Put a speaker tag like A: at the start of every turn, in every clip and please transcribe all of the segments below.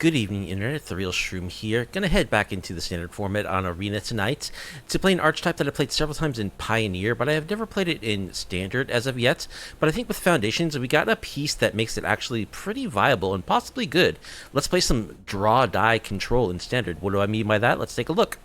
A: Good evening, Internet. The Real Shroom here. Gonna head back into the standard format on Arena tonight to play an archetype that I played several times in Pioneer, but I have never played it in Standard as of yet. But I think with Foundations, we got a piece that makes it actually pretty viable and possibly good. Let's play some draw die control in Standard. What do I mean by that? Let's take a look.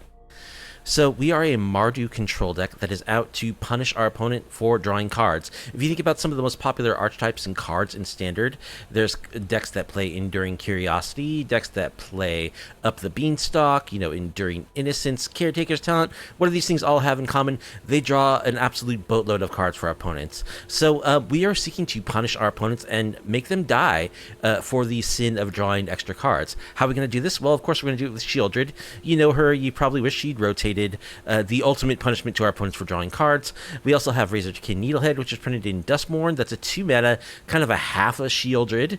A: So we are a Mardu control deck that is out to punish our opponent for drawing cards. If you think about some of the most popular archetypes and cards in Standard, there's decks that play Enduring Curiosity, decks that play Up the Beanstalk, Enduring Innocence, Caretaker's Talent. What do these things all have in common? They draw an absolute boatload of cards for our opponents. So we are seeking to punish our opponents and make them die for the sin of drawing extra cards. How are we going to do this? Well, of course, we're going to do it with Sheoldred. You know her, you probably wish she'd rotated. The ultimate punishment to our opponents for drawing cards. We also have Razorkin Needlehead, which is printed in Duskmourn. That's a 2-mana, kind of a half a Sheoldred.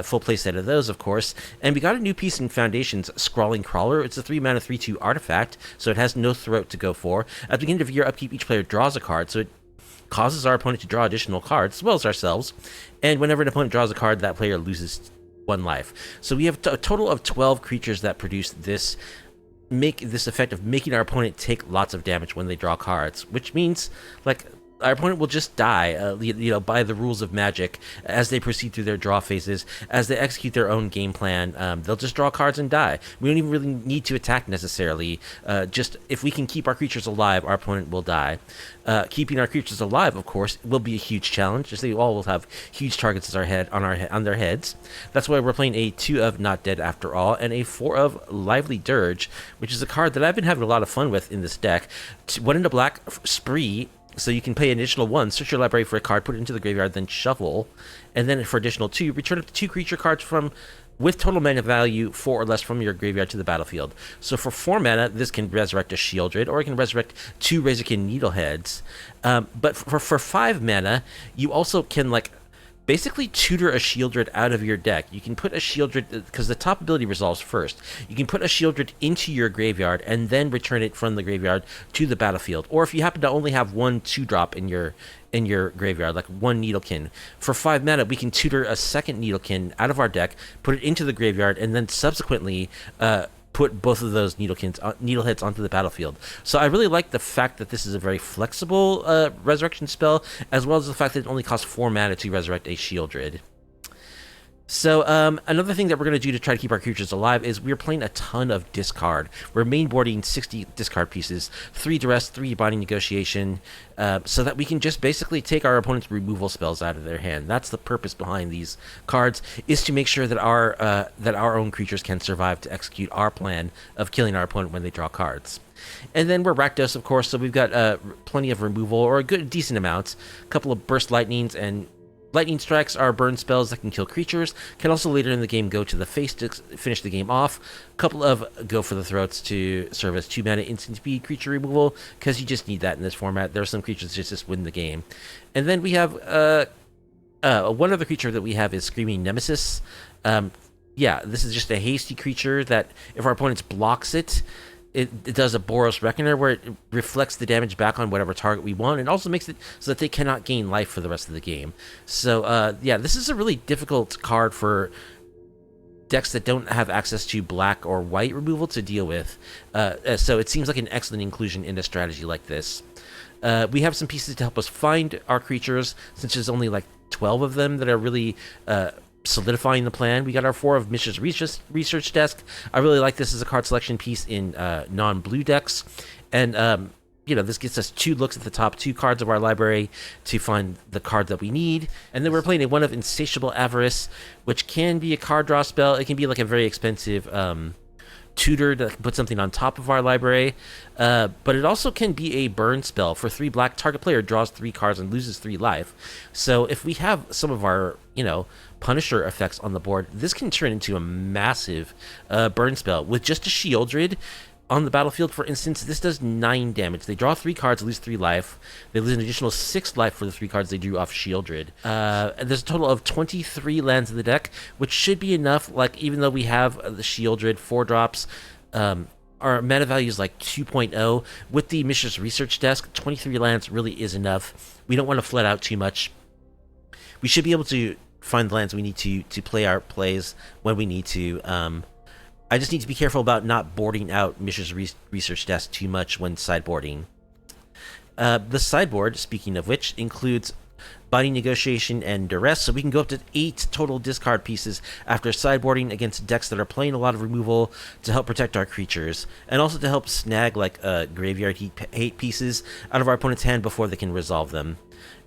A: Full play set of those, of course. And we got a new piece in Foundations, Scrawling Crawler. It's a 3-mana 3/2 artifact, so it has no throat to go for. At the beginning of your upkeep, each player draws a card, so it causes our opponent to draw additional cards, as well as ourselves. And whenever an opponent draws a card, that player loses 1 life. So we have a total of 12 creatures that produce this effect of making our opponent take lots of damage when they draw cards, which means our opponent will just die, by the rules of Magic as they proceed through their draw phases. As they execute their own game plan, they'll just draw cards and die. We don't even really need to attack necessarily. Just if we can keep our creatures alive, our opponent will die. Keeping our creatures alive, of course, will be a huge challenge, as they all will have huge targets on their heads. That's why we're playing a 2 of Not Dead After All and a 4 of Lively Dirge, which is a card that I've been having a lot of fun with in this deck. 1 into black, spree. So you can pay an additional 1, search your library for a card, put it into the graveyard, then shuffle. And then for additional 2, return up to 2 creature cards with total mana value 4 or less from your graveyard to the battlefield. So for 4 mana, this can resurrect a Sheoldred, or it can resurrect 2 Razorkin Needleheads. But for 5 mana, you also can basically tutor a Sheoldred out of your deck. You can put a Sheoldred, because the top ability resolves first. You can put a Sheoldred into your graveyard and then return it from the graveyard to the battlefield. Or if you happen to only have 1 2-drop in your graveyard, like 1 Needlekin, for 5 mana, we can tutor a second Needlekin out of our deck, put it into the graveyard, and then subsequently put both of those Needleheads onto the battlefield. So I really like the fact that this is a very flexible resurrection spell, as well as the fact that it only costs 4 mana to resurrect a Sheoldred. So another thing that we're going to do to try to keep our creatures alive is we're playing a ton of discard. We're mainboarding 60 discard pieces, 3 Duress, 3 Binding Negotiation, so that we can just basically take our opponent's removal spells out of their hand. That's the purpose behind these cards, is to make sure that our own creatures can survive to execute our plan of killing our opponent when they draw cards. And then we're Rakdos, of course, so we've got plenty of removal, or a decent amount. A couple of Burst Lightnings, and Lightning Strikes are burn spells that can kill creatures, can also later in the game go to the face to finish the game off. A couple of Go for the Throats to serve as 2 mana instant speed creature removal, because you just need that in this format. There are some creatures that just win the game. And then we have one other creature that we have is Screaming Nemesis. This is just a hasty creature that if our opponent blocks it, it does a Boros Reckoner, where it reflects the damage back on whatever target we want, and also makes it so that they cannot gain life for the rest of the game. So, this is a really difficult card for decks that don't have access to black or white removal to deal with. So it seems like an excellent inclusion in a strategy like this. We have some pieces to help us find our creatures, since there's only 12 of them that are really solidifying the plan. We got our 4 of Mishra's Research Desk. I really like this as a card selection piece in non-blue decks. And, this gets us 2 looks at the top 2 cards of our library to find the card that we need. And then we're playing a 1 of Insatiable Avarice, which can be a card draw spell. It can be a very expensive tutor that can put something on top of our library. But it also can be a burn spell. For 3 black, target player draws 3 cards and loses 3 life. So if we have some of our, Punisher effects on the board, this can turn into a massive burn spell. With just a Sheoldred on the battlefield, for instance, this does 9 damage. They draw 3 cards, lose 3 life. They lose an additional 6 life for the 3 cards they drew off Sheoldred. And there's a total of 23 lands in the deck, which should be enough. Even though we have the Sheoldred 4 drops, our mana value is 2.0. With the Mishra's Research Desk, 23 lands really is enough. We don't want to flood out too much. We should be able to find the lands we need to play our plays when we need to. I just need to be careful about not boarding out Mishra's research desk too much when sideboarding. The sideboard, speaking of which, includes Binding Negotiation and Duress, so we can go up to 8 total discard pieces after sideboarding against decks that are playing a lot of removal to help protect our creatures, and also to help snag like graveyard hate pieces out of our opponent's hand before they can resolve them.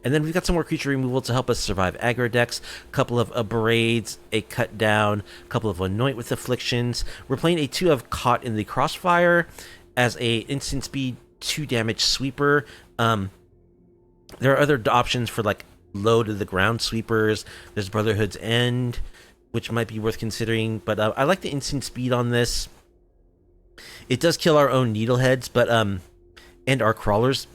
A: And then we've got some more creature removal to help us survive aggro decks, a couple of Abrades, a Cut Down, a couple of Anoint with Afflictions. We're playing a 2 of Caught in the Crossfire as a instant speed 2 damage sweeper. There are other options for like low to the ground sweepers. There's Brotherhood's End, which might be worth considering, but I like the instant speed on this. It does kill our own Needleheads, but and our Crawlers,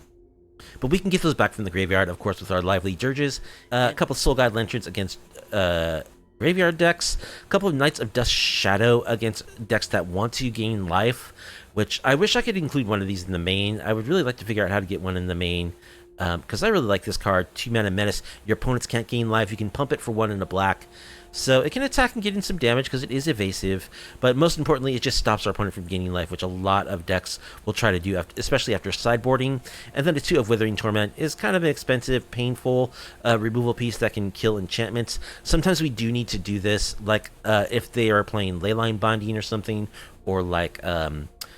A: but we can get those back from the graveyard, of course, with our lively Dirges. A couple of Soul Guide Lanterns against graveyard decks. A couple of Knights of Dust Shadow against decks that want to gain life, which I wish I could include one of these in the main. I would really like to figure out how to get one in the main, because I really like this card. 2-mana Menace. Your opponents can't gain life. You can pump it for 1 in a black. So it can attack and get in some damage because it is evasive, but most importantly, it just stops our opponent from gaining life, which a lot of decks will try to do, especially after sideboarding. And then the 2 of Withering Torment is kind of an expensive, painful removal piece that can kill enchantments. Sometimes we do need to do this, like if they are playing Leyline Binding or something, or like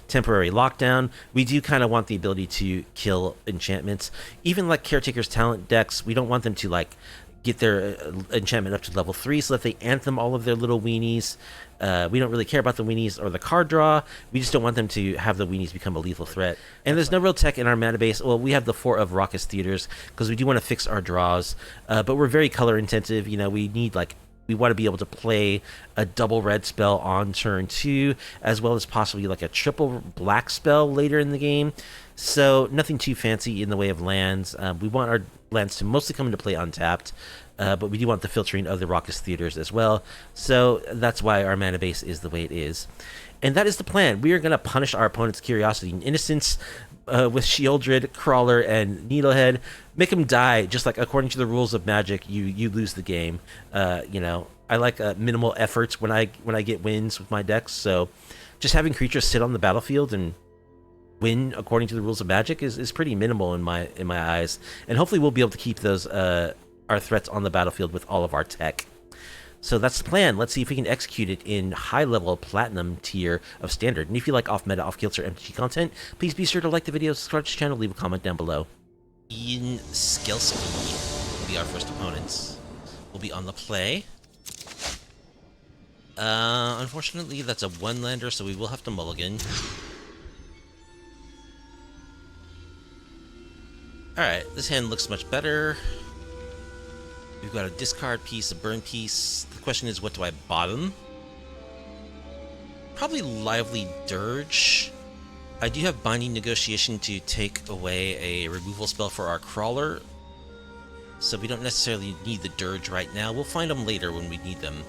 A: Temporary Lockdown. We do kind of want the ability to kill enchantments. Even like Caretaker's Talent decks, we don't want them to like get their enchantment up to level 3 so that they anthem all of their little weenies. We don't really care about the weenies or the card draw. We just don't want them to have the weenies become a lethal threat. And there's no real tech in our mana base. Well, we have the 4 of Raucous Theaters because we do want to fix our draws, but we're very color intensive. You know, we need like, we want to be able to play a double red spell on turn 2, as well as possibly like a triple black spell later in the game. So nothing too fancy in the way of lands. We want our lands to mostly come into play untapped, but we do want the filtering of the Raucous Theaters as well. So that's why our mana base is the way it is. And that is the plan. We are going to punish our opponent's curiosity and innocence with Sheoldred, Crawler, and Needlehead. Make them die, just like according to the rules of Magic, you lose the game. You know, I like minimal efforts when I get wins with my decks. So just having creatures sit on the battlefield and win according to the rules of Magic is pretty minimal in my eyes. And hopefully we'll be able to keep those our threats on the battlefield with all of our tech. So that's the plan. Let's see if we can execute it in high-level platinum tier of standard. And if you like off-meta, off-kilter, MTG content, please be sure to like the video, subscribe to the channel, leave a comment down below. Ian Skelsky will be our first opponents. We'll be on the play. Unfortunately, that's a 1-lander, so we will have to mulligan. Alright, this hand looks much better. We've got a discard piece, a burn piece. The question is, what do I bottom? Probably Lively Dirge. I do have Binding Negotiation to take away a removal spell for our Crawler, so we don't necessarily need the Dirge right now. We'll find them later when we need them.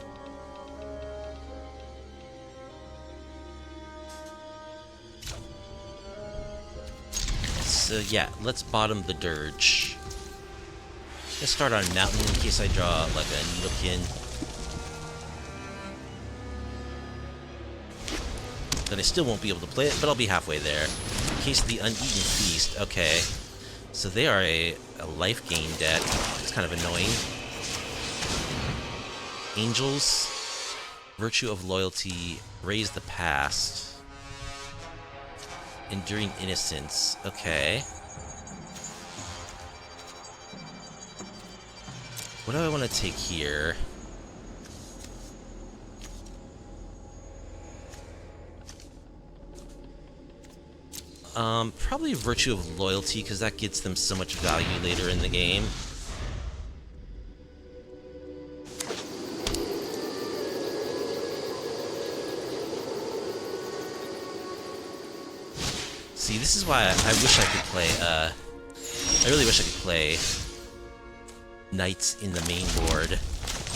A: So yeah, let's bottom the Dirge. Let's start on Mountain in case I draw like a Needlekin. Then I still won't be able to play it, but I'll be halfway there. In case of the Uneaten Feast. Okay. So they are a life gain deck. It's kind of annoying. Angels. Virtue of Loyalty. Raise the Past. Enduring Innocence. Okay. What do I want to take here? Probably Virtue of Loyalty, because that gets them so much value later in the game. See, this is why I wish I could play, I really wish I could play Knights in the main board.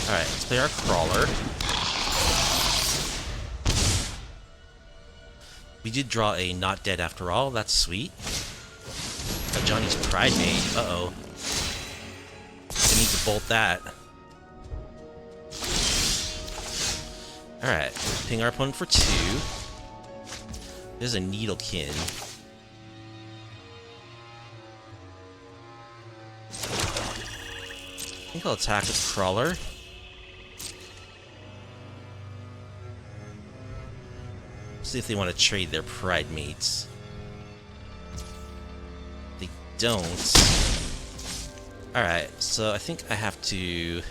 A: Alright, let's play our Crawler. We did draw a Not Dead After All, that's sweet. A Johnny's Pride Mate, uh-oh. I need to bolt that. Alright, ping our opponent for 2. There's a Needlekin. I think I'll attack with Crawler. See if they want to trade their pride mates. They don't. Alright, so I think I have to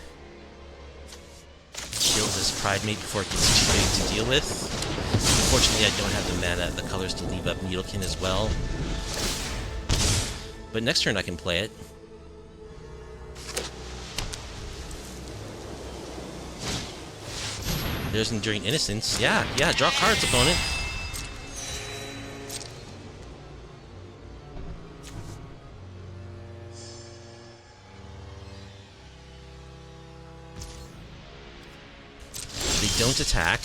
A: kill this pride mate before it gets too big to deal with. Unfortunately, I don't have the mana, the colors to leave up Needlekin as well. But next turn I can play it. There's Enduring Innocence. Yeah, draw cards, opponent. They don't attack.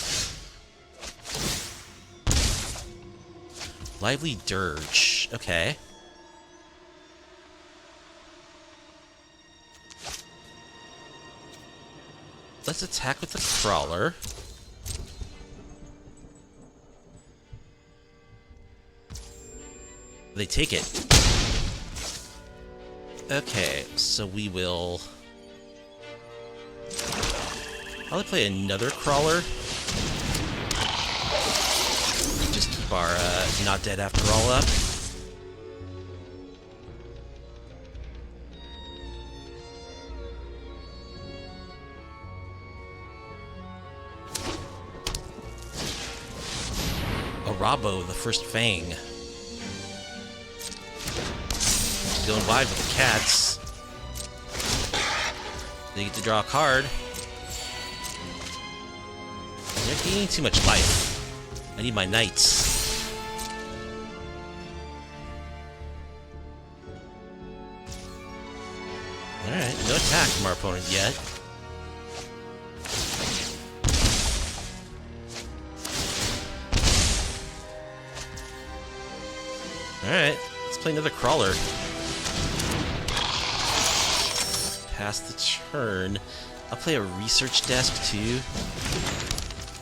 A: Lively Dirge. Okay. Let's attack with the Crawler. They take it. Okay, so we will probably play another Crawler. Just keep our not dead after all up. Arabo, the first Fang. Going wide with the cats. They get to draw a card. They're gaining too much life. I need my knights. Alright, no attack from our opponent yet. Alright, let's play another Crawler. Pass the turn. I'll play a research desk too.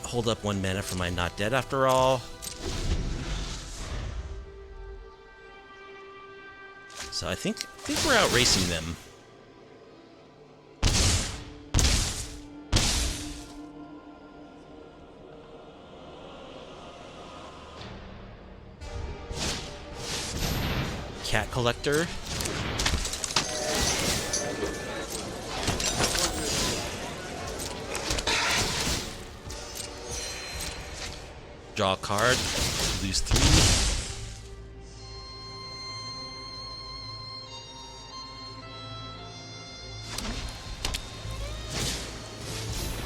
A: Hold up 1 mana for my not dead after all. So I think we're out racing them. Cat Collector. Draw a card, lose 3.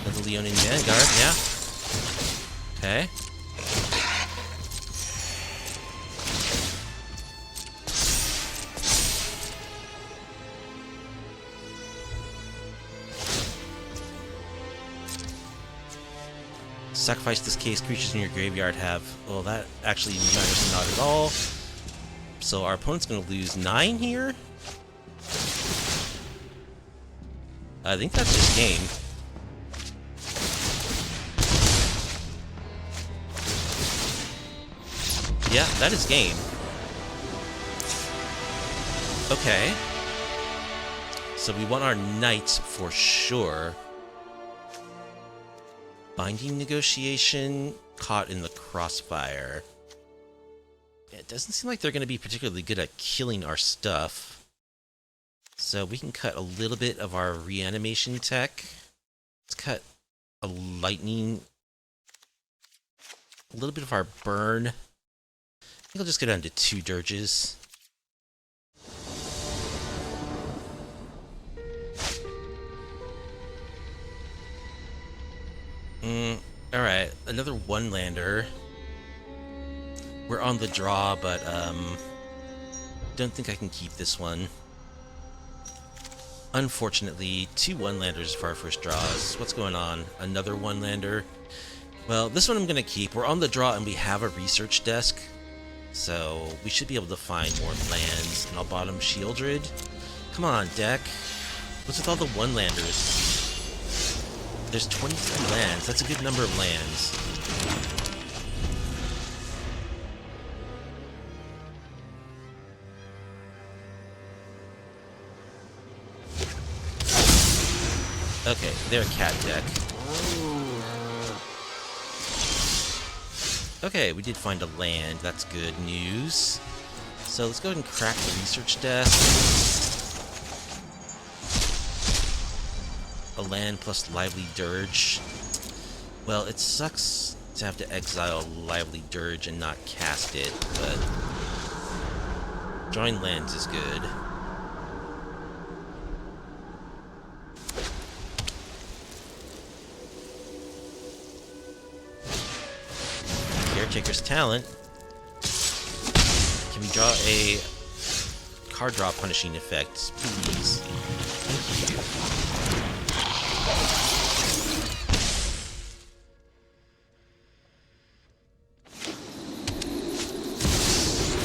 A: Another Leonian Vanguard, yeah. Okay. Sacrifice this case, creatures in your graveyard have... Well, that actually matters not at all. So our opponent's going to lose 9 here? I think that's just game. Yeah, that is game. Okay. So we want our knights for sure. Binding Negotiation, caught in the crossfire. It doesn't seem like they're going to be particularly good at killing our stuff. So we can cut a little bit of our reanimation tech. Let's cut a lightning. A little bit of our burn. I think I'll just go down to 2 dirges. Alright, another 1-lander. We're on the draw, but, don't think I can keep this one. Unfortunately, 2 1-landers for our first draws. What's going on? Another 1-lander? Well, this one I'm gonna keep. We're on the draw and we have a research desk, so we should be able to find more lands. And I'll bottom Sheoldred. Come on, deck. What's with all the 1-landers? There's 23 lands. That's a good number of lands. Okay, they're a cat deck. Okay, we did find a land. That's good news. So let's go ahead and crack the research desk. A land plus Lively Dirge. Well, it sucks to have to exile Lively Dirge and not cast it, but drawing lands is good. Caretaker's Talent. Can we draw a card draw punishing effect, please? Thank you.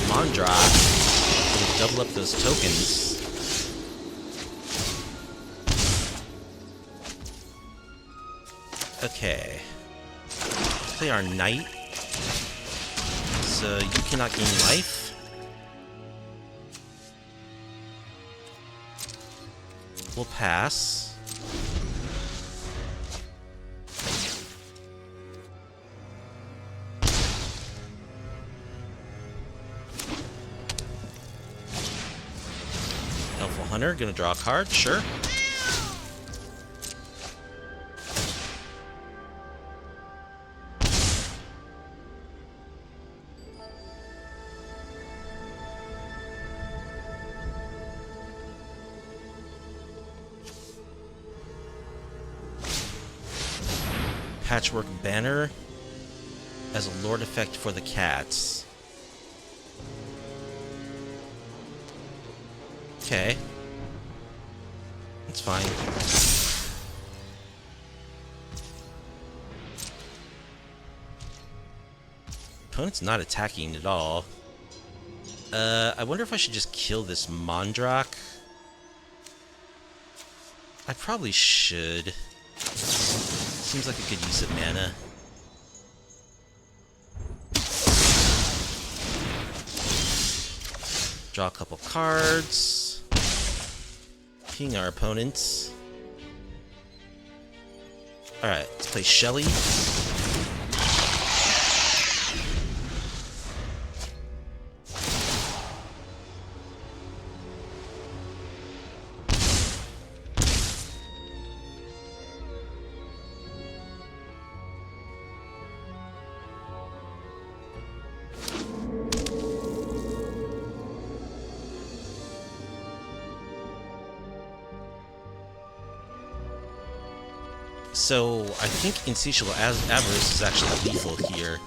A: Mondrak. We'll double up those tokens. Okay. Play our knight. So you cannot gain life. We'll pass. Helpful Hunter, gonna draw a card, sure. Patchwork Banner as a Lord effect for the cats. Okay. That's fine. Opponent's not attacking at all. I wonder if I should just kill this Mondrak. I probably should. Seems like a good use of mana. Draw a couple cards. Ping our opponents. Alright, let's play Shelly. So, I think Insatiable Avarice is actually lethal here.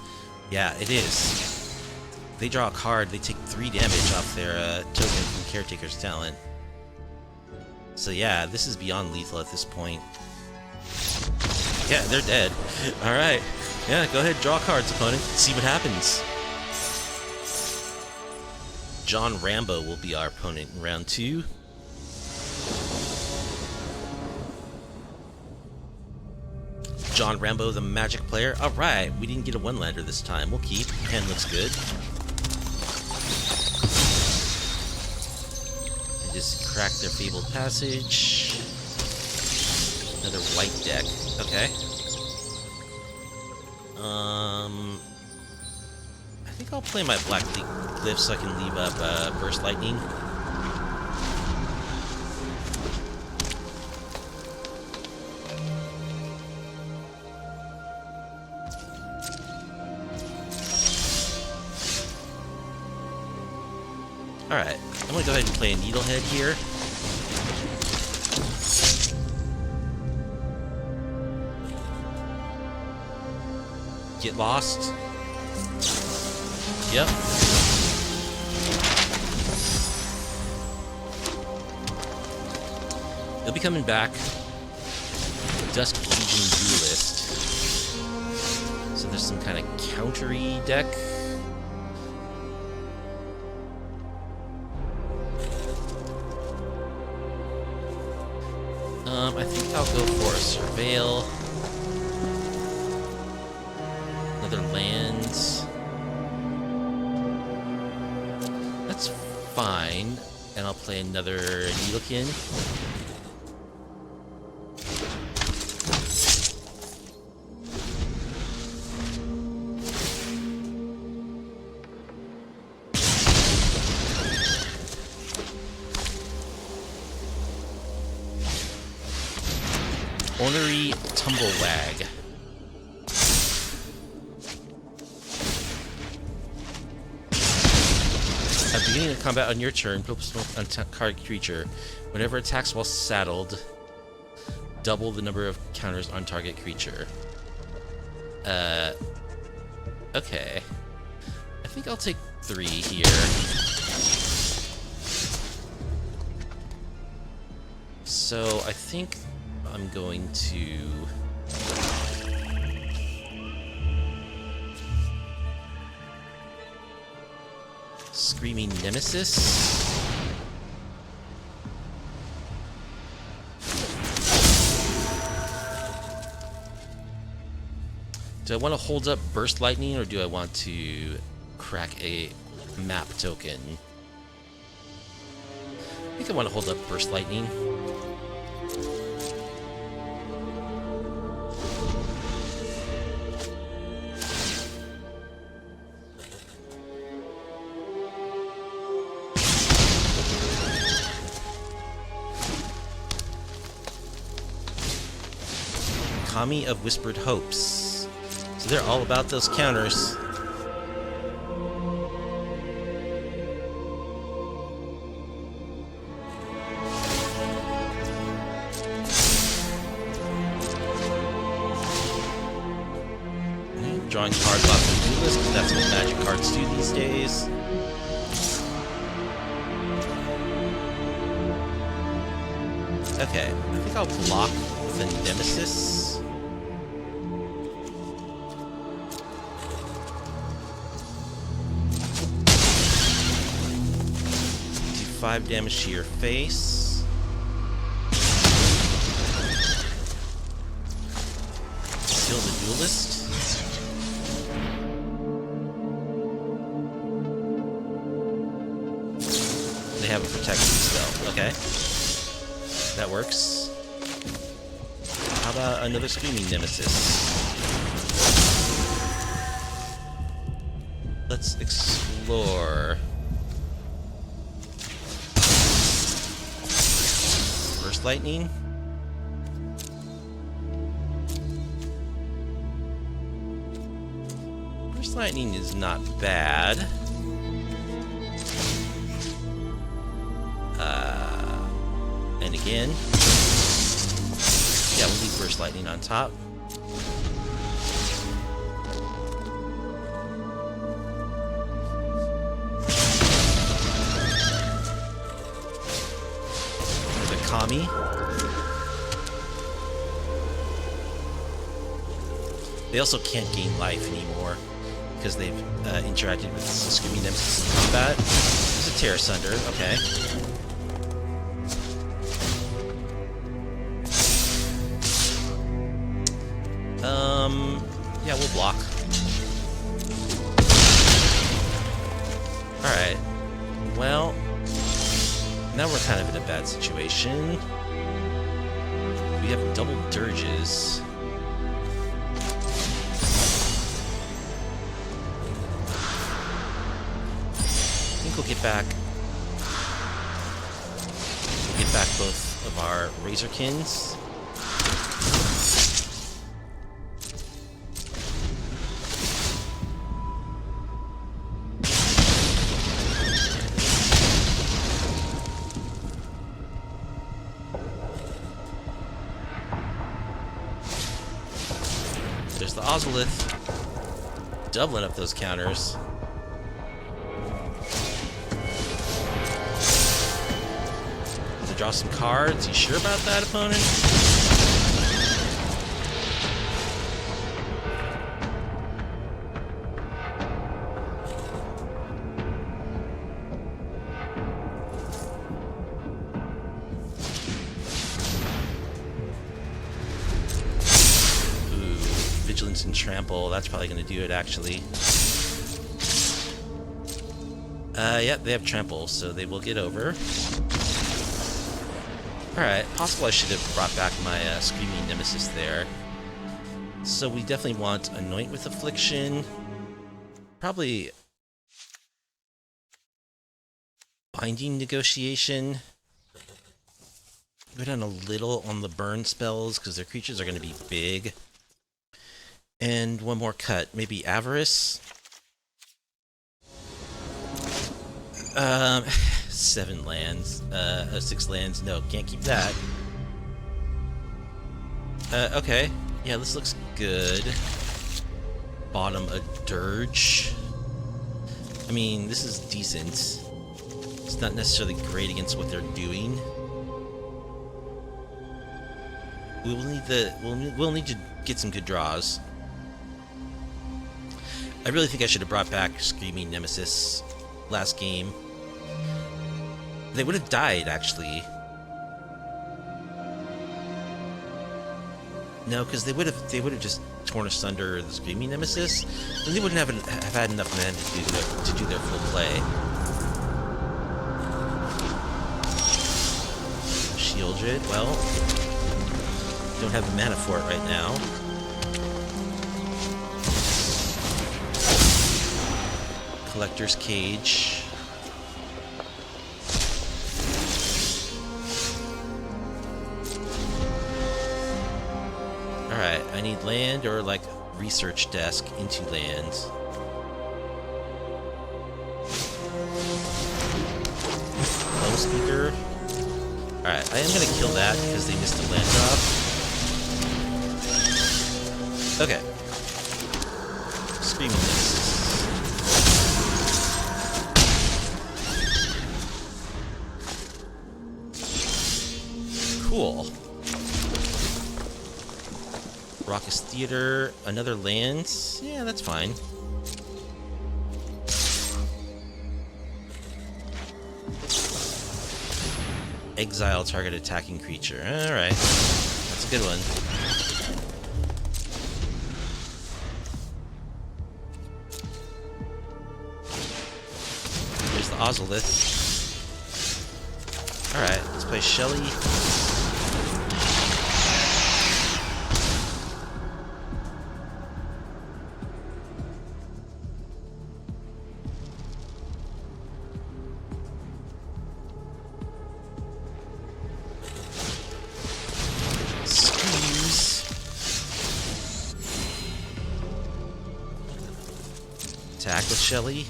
A: Yeah, it is. They draw a card, they take 3 damage off their token from Caretaker's Talent. So yeah, this is beyond lethal at this point. Yeah, they're dead. Alright. Yeah, go ahead, draw cards, opponent. See what happens. John Rambo will be our opponent in round 2. John Rambo, the Magic player. Alright, we didn't get a one-lander this time. We'll keep. Hand looks good. And just crack their Fabled Passage. Another white deck. Okay. I think I'll play my Black Glyph so I can leave up Burst Lightning. Alright, I'm gonna go ahead and play a Needlehead here. Get lost. Yep. They'll be coming back. Dusk Legion Duelist. So there's some kind of countery deck. I think I'll go for a Surveil. fine. And I'll play another Needlekin. Ornery Tumblewag. At the beginning of combat on your turn, put smoke on target creature. Whenever attacks while saddled, double the number of counters on target creature. Okay. I think I'll take 3 here. So I think I'm going to Screaming Nemesis. Do I want to hold up Burst Lightning, or do I want to crack a map token? I think I want to hold up Burst Lightning. Kami of Whispered Hopes. So they're all about those counters. Drawing cards off the blue list, because that's what magic cards do these days. Okay, I think I'll block with a Nemesis. Do 5 damage to your face. Kill the duelist. They have a protection spell. Okay. That works. How about another Screaming Nemesis? Let's explore. Burst Lightning. Burst Lightning is not bad. And again. Yeah, we'll leave Burst Lightning on top. The Kami. They also can't gain life anymore because they've interacted with the Screaming Nemesis in combat. There's a Terror Sunder, okay. Yeah, we'll block. Alright. Well, now we're kind of in a bad situation. We have double Dirges. I think we'll get back both of our Razorkins. There's the Ozolith, doubling up those counters. To draw some cards. You sure about that, opponent? Vigilance and Trample, that's probably going to do it, actually. Yeah, they have trample, so they will get over. Alright, possible I should have brought back my Screaming Nemesis there. So we definitely want Anoint with Affliction. Probably Binding Negotiation. Go down a little on the burn spells, because their creatures are going to be big. And one more cut. Maybe Avarice? 7 lands. 6 lands. No, can't keep that. Okay. Yeah, this looks good. Bottom a Dirge. I mean, this is decent. It's not necessarily great against what they're doing. We'll need to get some good draws. I really think I should have brought back Screaming Nemesis last game. They would have died, actually. No, because they would have just torn asunder the Screaming Nemesis, and they wouldn't have had enough mana to do their full play. Sheoldred, well, don't have the mana for it right now. Collector's Cage. Alright, I need land or like research desk into land. Low speaker. Alright, I am gonna kill that because they missed a land drop. Okay. Screaming Nemesis. Cool. Raucous Theater, another land. Yeah, that's fine. Exile target attacking creature. Alright. That's a good one. Here's the Ozolith. Alright, let's play Shelly. Attack with Shelly.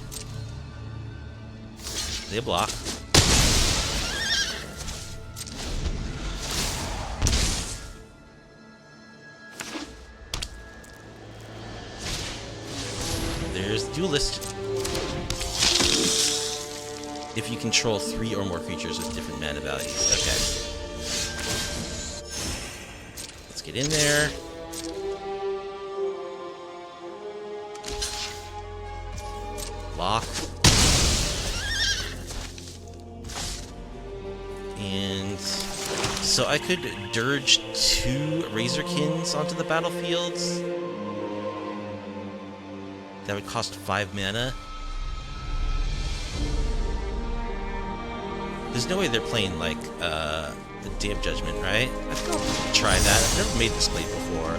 A: They block. There's Duelist. If you control 3 or more creatures with different mana values. Okay. Let's get in there. Lock. And so I could Dirge 2 Razorkins onto the battlefield. That would cost 5 mana. There's no way they're playing like the Day of Judgment, right? I think I'll try that. I've never made this blade before.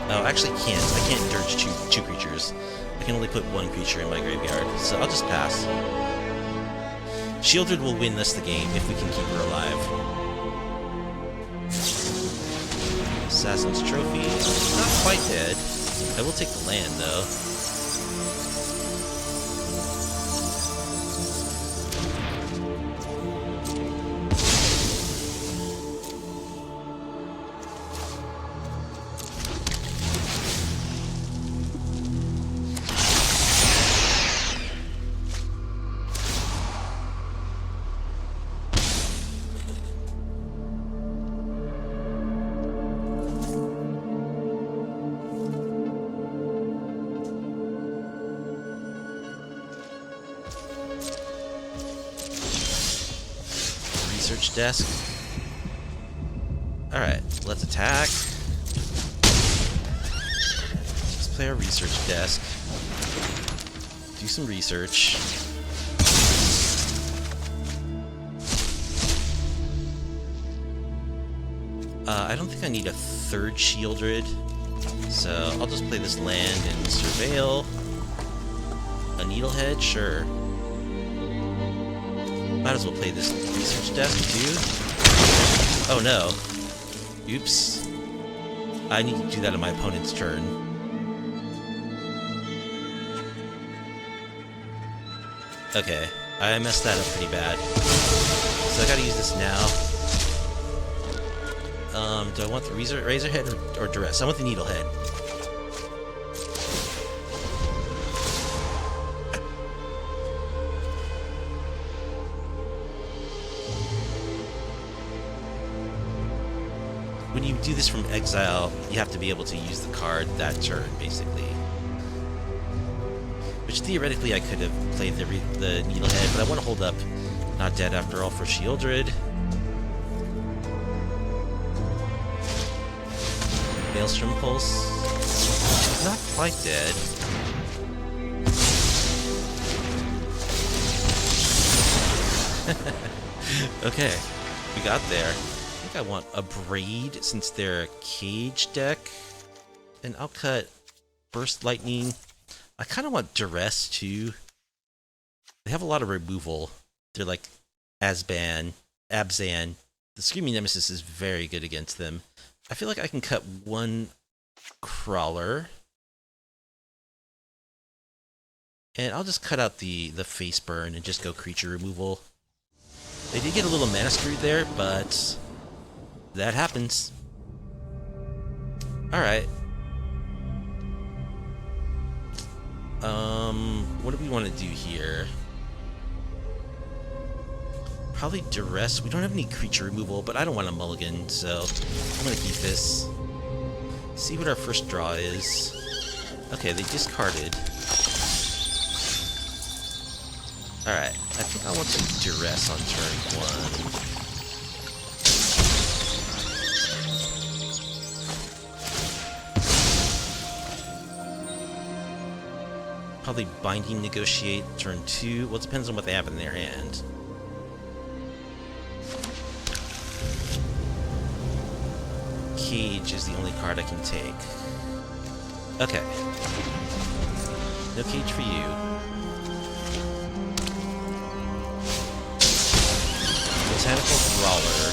A: Oh, actually can't. I can't Dirge two creatures. I can only put 1 creature in my graveyard, so I'll just pass. Sheoldred will win us the game if we can keep her alive. Assassin's Trophy. Not quite dead. I will take the land, though. Research desk. Alright, let's attack. Let's play our research desk. do some research. I don't think I need a third Sheoldred, so I'll just play this land and surveil. A Needlehead, sure. Might as well play this research desk too. Oh no. Oops. I need to do that on my opponent's turn. Okay, I messed that up pretty bad. So I gotta use this now. Do I want the Razorhead or Duress? I want the Needlehead. When you do this from exile, you have to be able to use the card that turn, basically. Which theoretically I could have played the Needlehead, but I want to hold up Not Dead After All for Sheoldred. Maelstrom Pulse. She's not quite dead. Okay, we got there. I think I want a Braid since they're a cage deck. And I'll cut Burst Lightning. I kind of want Duress too. They have a lot of removal. They're like Abzan. The Screaming Nemesis is very good against them. I feel like I can cut one Crawler. And I'll just cut out the face burn and just go creature removal. They did get a little mana screwed there, but that happens. Alright. What do we want to do here? Probably Duress. We don't have any creature removal, but I don't want a mulligan, so I'm going to keep this. See what our first draw is. Okay, they discarded. Alright, I think I want some Duress on turn 1. Probably Binding Negotiate turn 2. Well, it depends on what they have in their hand. Cage is the only card I can take. Okay. No cage for you. Botanical Crawler.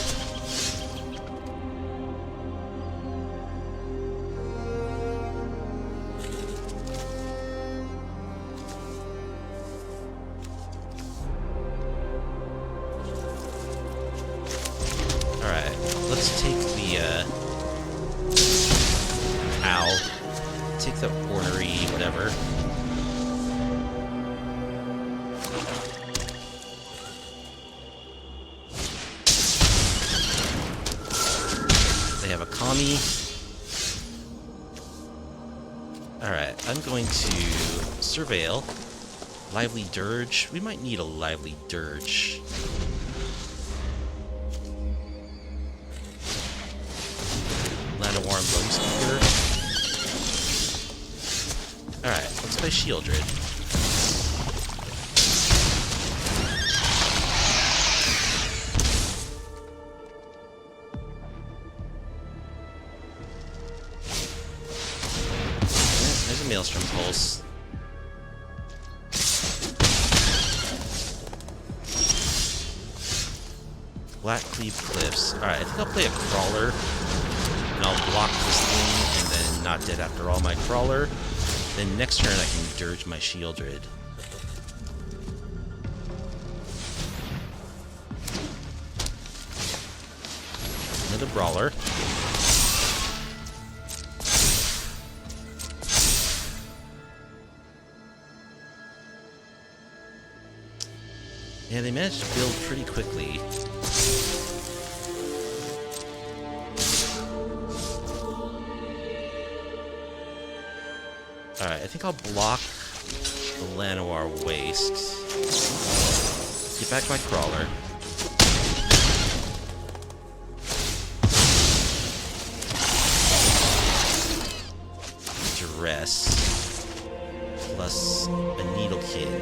A: Alright, let's take the, Owl. Take the Ornery, whatever. They have a Kami. Alright, I'm going to surveil. Lively Dirge. We might need a Lively Dirge. Llanowar Bone Speaker. Alright, let's play Sheoldred. There's a Maelstrom Pulse. Blackcleave Cliffs. Alright, I think I'll play a Crawler. And I'll block this thing, and then Not Dead After All my Crawler. Then next turn I can Dirge my Sheoldred. Another Brawler. Yeah, they managed to build pretty quickly. Alright, I think I'll block the Llanowar Waste. Get back my Crawler. Duress. plus a Needlekin.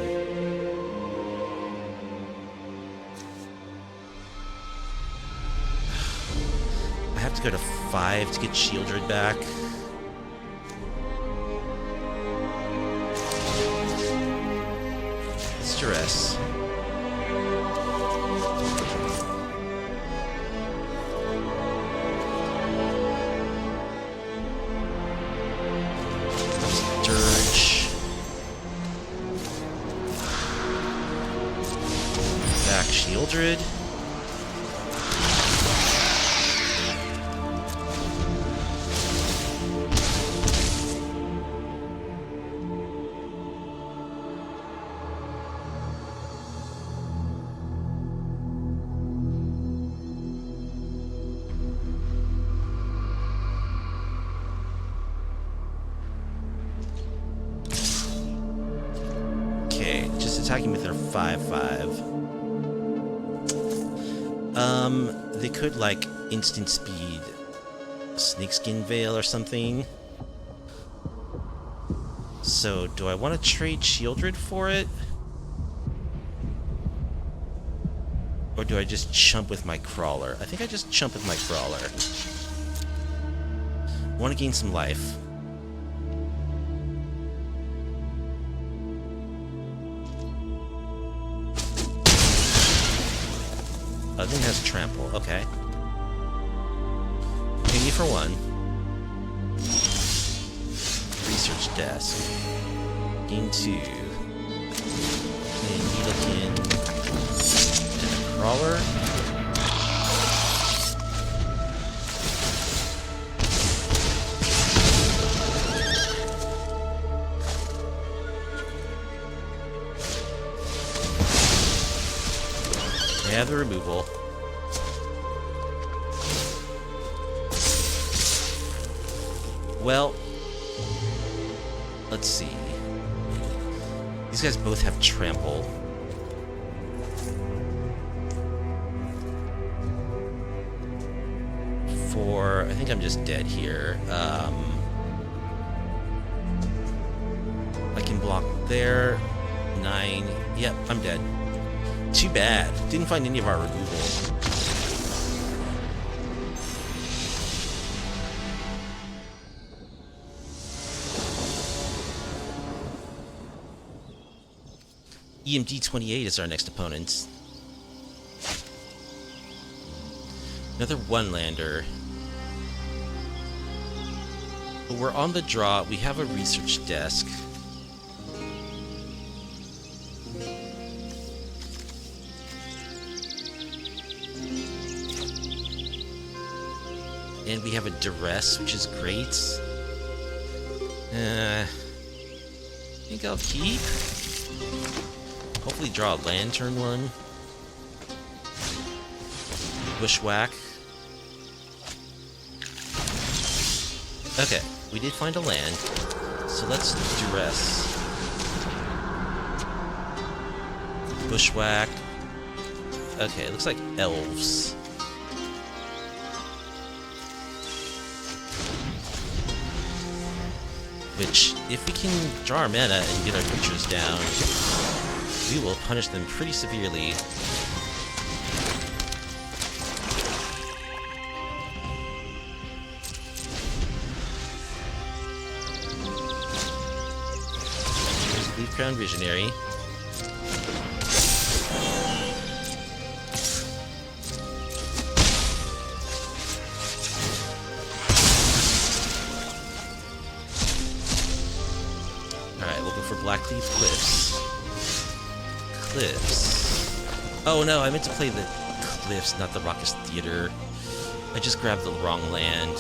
A: I have to go to 5 to get Sheoldred back. It's Duress. Dirge. Back Sheoldred. Just attacking with their 5/5. They could, like, instant speed Snakeskin Veil or something. So, do I want to trade Sheoldred for it? Or do I just chump with my Crawler? I think I just chump with my Crawler. I want to gain some life. Other thing has trample, okay. Pay me for 1. Research desk. Gain 2. And Needlekin. And a Crawler. I have the removal. Well, let's see. These guys both have trample. I think I'm just dead here. I can block there. 9. Yep, I'm dead. Too bad. Didn't find any of our removal. EMD 28 is our next opponent. Another one-lander. But we're on the draw. We have a research desk. And we have a Duress, which is great. I think I'll keep. Hopefully draw a land turn 1. Bushwhack. Okay, we did find a land. So let's Duress. Bushwhack. Okay, it looks like Elves. Which, if we can draw our mana and get our creatures down, we will punish them pretty severely. Here's Leaf Crown Visionary. Blackleaf Cliffs. Oh no, I meant to play the Cliffs, not the Raucous Theater. I just grabbed the wrong land.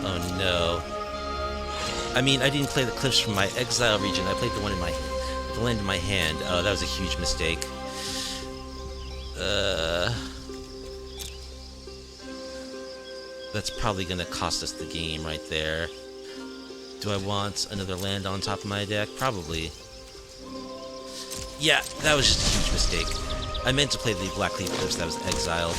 A: Oh no. I mean, I didn't play the Cliffs from my exile region. I played the land in my hand. Oh, that was a huge mistake. That's probably gonna cost us the game right there. Do I want another land on top of my deck? Probably. Yeah, that was just a huge mistake. I meant to play the Blackleaf Cliffs that was exiled.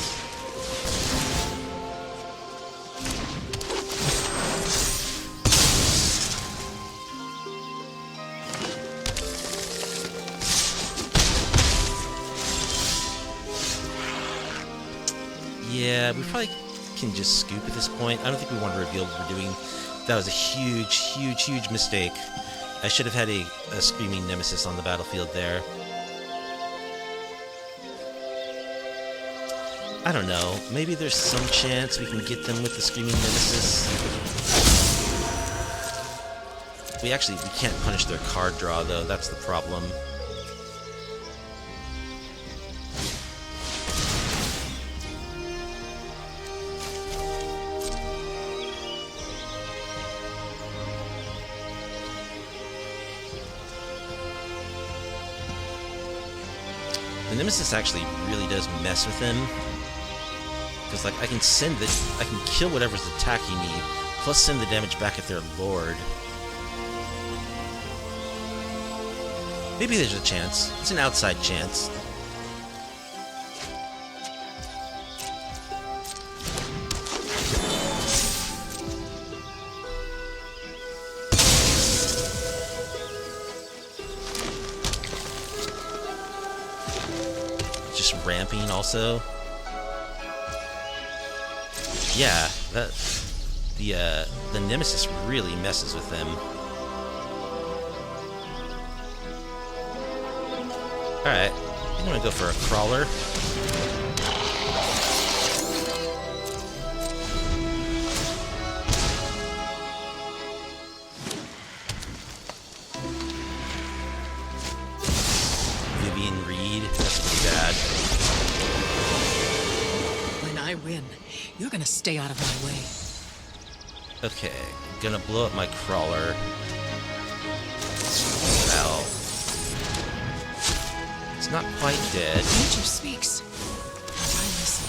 A: Yeah, we probably can just scoop at this point. I don't think we want to reveal what we're doing. That was a huge, huge, huge mistake. I should have had a Screaming Nemesis on the battlefield there. I don't know. Maybe there's some chance we can get them with the Screaming Nemesis. We can't punish their card draw, though. That's the problem. The Nemesis actually really does mess with him. Because, like, I can kill whatever's attacking me, plus send the damage back at their lord. Maybe there's a chance. It's an outside chance. Just ramping also. Yeah, the Nemesis really messes with them. Alright, I'm gonna go for a Crawler. Vivian Reed, that's pretty bad.
B: When I win, you're gonna stay out of my way.
A: Okay, gonna blow up my Crawler. Well, it's not quite dead.
B: Nature speaks. I listen.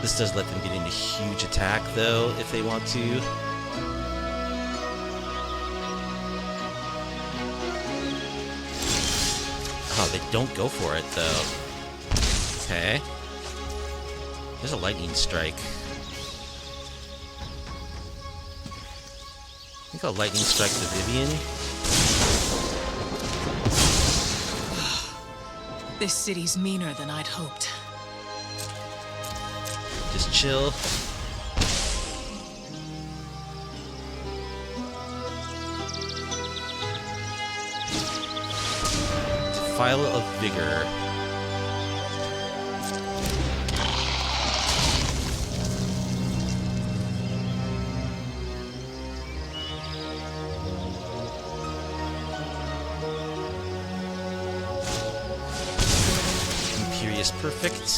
A: This does let them get into huge attack, though, if they want to. Oh, they don't go for it, though. Okay. There's a lightning strike. I think I'll lightning strike the Vivian.
B: This city's meaner than I'd hoped.
A: Just chill. Defile of Vigor. Perfect.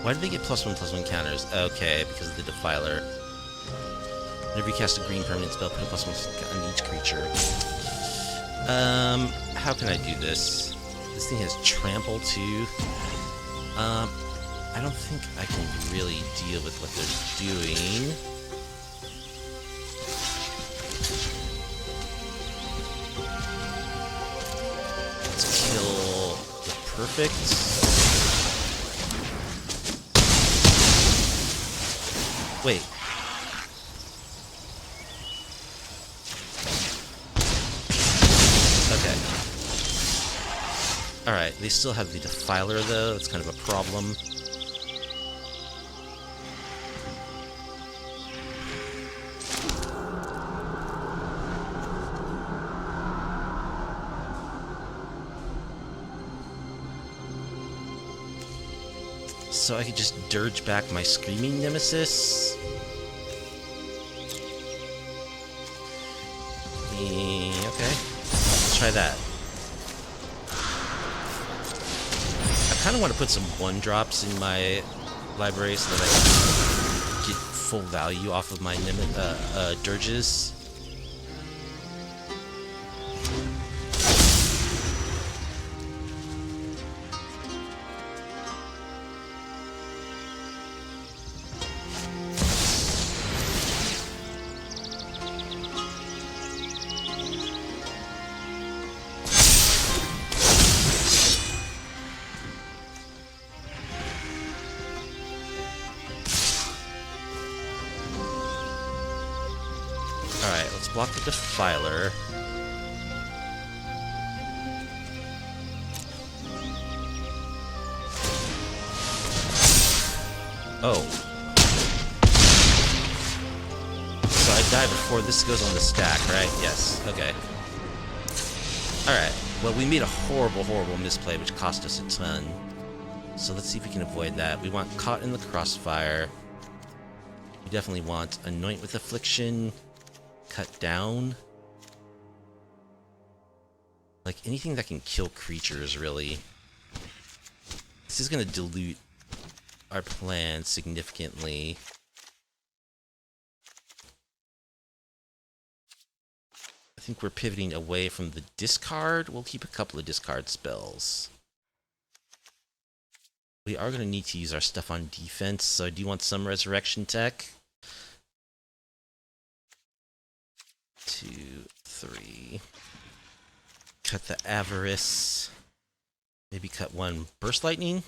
A: Why did they get +1/+1 counters? Okay, because of the Defiler. Whenever you cast a green permanent spell, put a +1 on each creature. How can I do this? This thing has trample too. I don't think I can really deal with what they're doing. Let's kill the perfect. Wait. Okay. Alright, they still have the Defiler, though. That's kind of a problem. So I could just Dirge back my Screaming Nemesis. Okay. Let's try that. I kind of want to put some 1-drops in my library so that I can get full value off of my Dirges. Alright, let's block the Defiler. Oh. So I die before this goes on the stack, right? Yes. Okay. Alright. Well, we made a horrible, horrible misplay, which cost us a ton. So let's see if we can avoid that. We want Caught in the Crossfire. We definitely want Anoint with Affliction. Cut Down. Like, anything that can kill creatures, really. This is going to dilute our plan significantly. I think we're pivoting away from the discard. We'll keep a couple of discard spells. We are going to need to use our stuff on defense, so I do want some resurrection tech. 2, 3. Cut the Avarice. Maybe cut one Burst Lightning.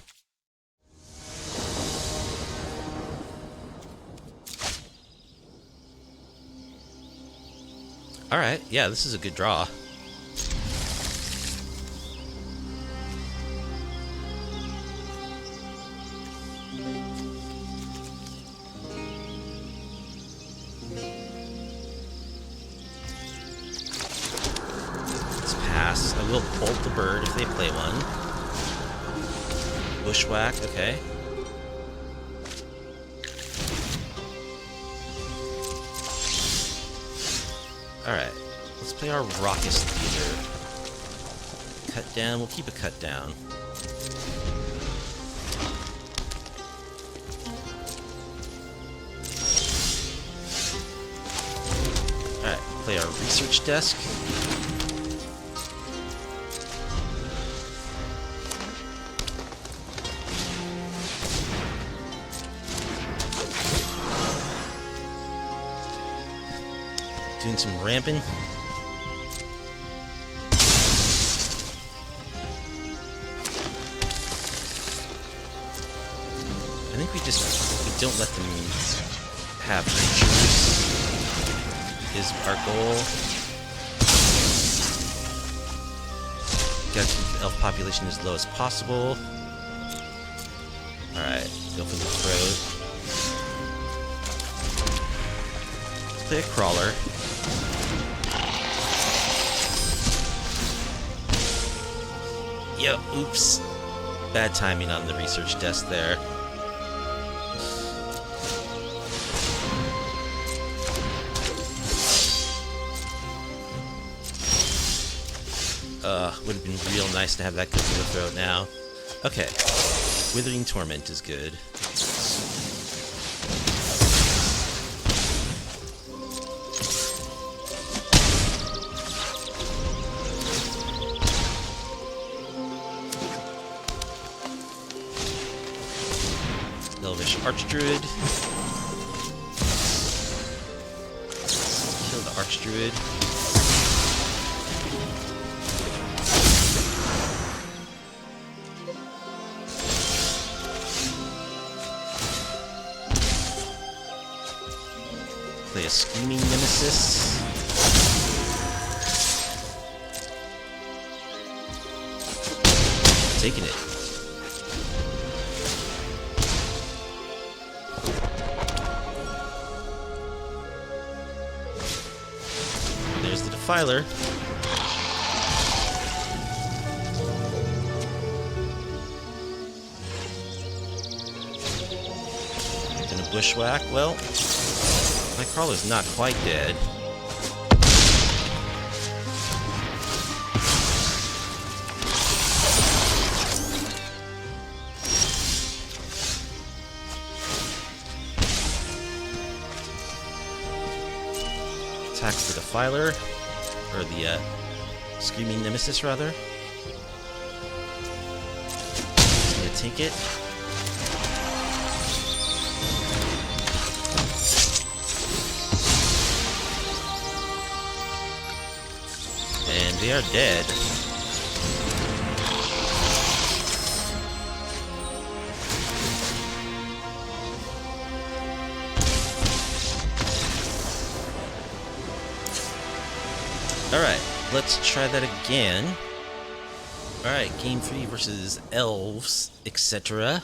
A: Alright, yeah, this is a good draw. Let's pass. I will bolt the bird if they play one. Bushwhack, okay. Alright, let's play our Raucous Theater. Cut down, we'll keep a cut down. Alright, play our Research Desk. Doing some ramping. I think we don't let them have creatures is our goal. Gotta keep the elf population as low as possible. Alright, go for the throat. Let's play a crawler. Yo, oops. Bad timing on the research desk there. Would have been real nice to have that go through the throat now. Okay. Withering Torment is good. Elvish Archdruid. Kill the Archdruid. Play a Screaming Nemesis. Taking it. There's the Defiler. Gonna Bushwhack. Well, my crawler's not quite dead. Attacks the Defiler, or the Screaming Nemesis, rather. Gonna take it. And they are dead. Alright, let's try that again. Alright, game 3 versus Elves, etc.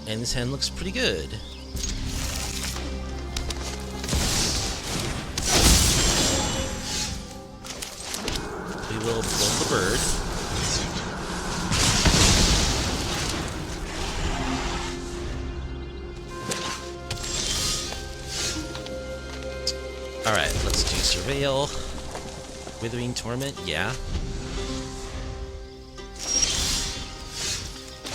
A: And this hand looks pretty good. We will bolt the bird. Alright, let's do Surveil. Withering Torment, yeah.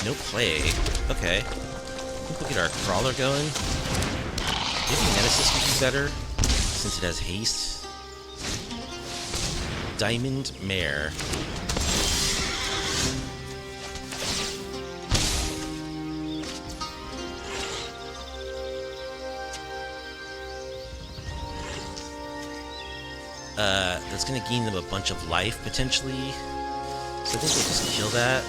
A: No Plague. Okay. I think we'll get our Crawler going. Maybe Nemesis would be better, since it has haste. Diamond Mare. That's gonna gain them a bunch of life, potentially. So I think we'll just kill that.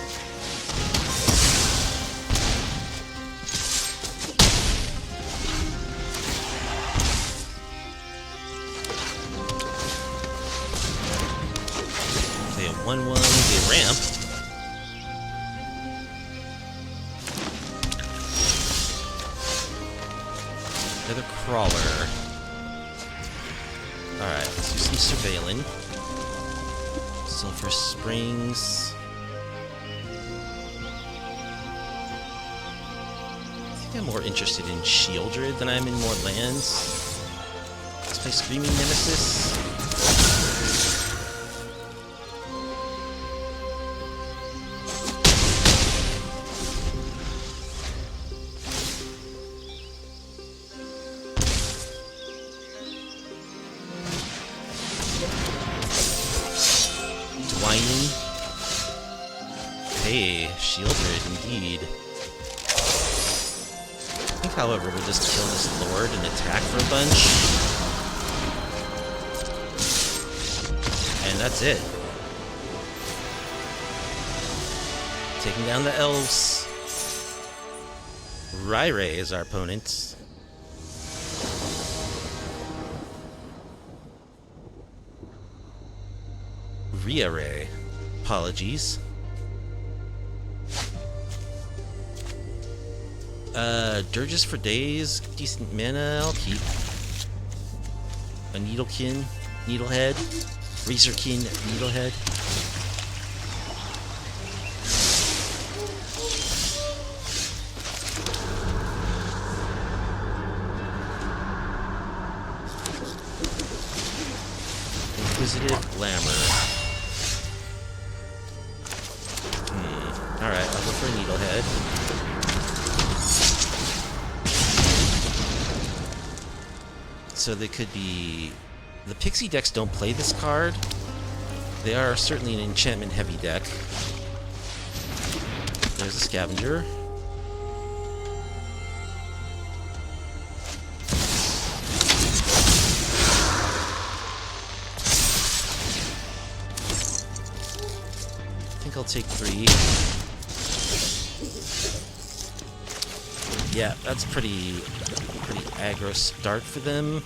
A: Okay, 1/1, they ramp. Another Crawler. Alright, let's do some surveilling. Sulphur Springs. I think I'm more interested in Sheoldred than I am in more lands. Let's play Screaming Nemesis. Hey, Sheoldred, indeed. I think, however, we'll just kill this Lord and attack for a bunch. And that's it. Taking down the Elves. Ryre is our opponent. Riare. Apologies. Dirges for days, decent mana, I'll keep. A Needlehead, Razorkin Needlehead. Inquisitive Glamour. Alright, I'll go for a Needlehead. So they could be... The Pixie decks don't play this card. They are certainly an enchantment-heavy deck. There's a Scavenger. I think I'll take 3. Yeah, that's pretty aggro start for them.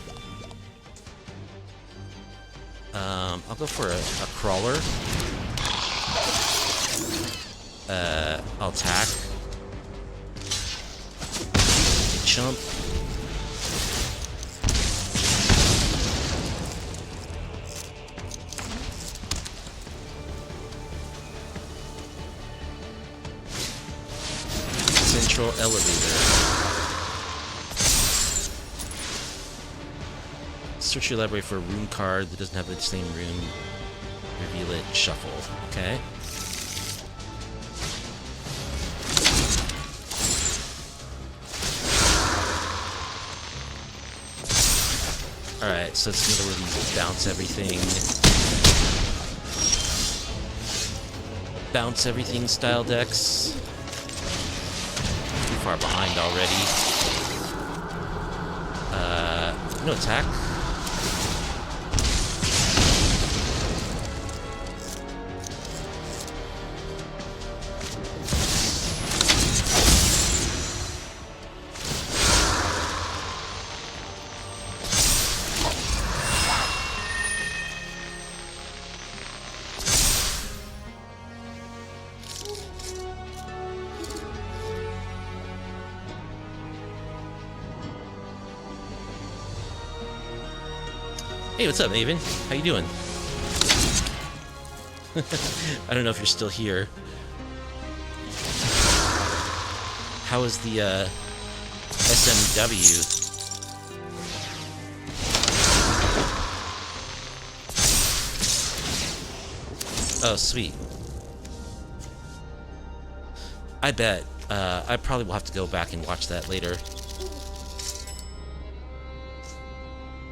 A: I'll go for a Crawler. I'll attack. A Chump. Central Elevator. Search your library for a rune card that doesn't have the same rune. Reveal it, shuffle. Okay. Alright, so it's another one of these bounce everything. Bounce everything style decks. Too far behind already. No attack. Hey, what's up, Maven? How you doing? I don't know if you're still here. How is the SMW? Oh, sweet. I bet. I probably will have to go back and watch that later.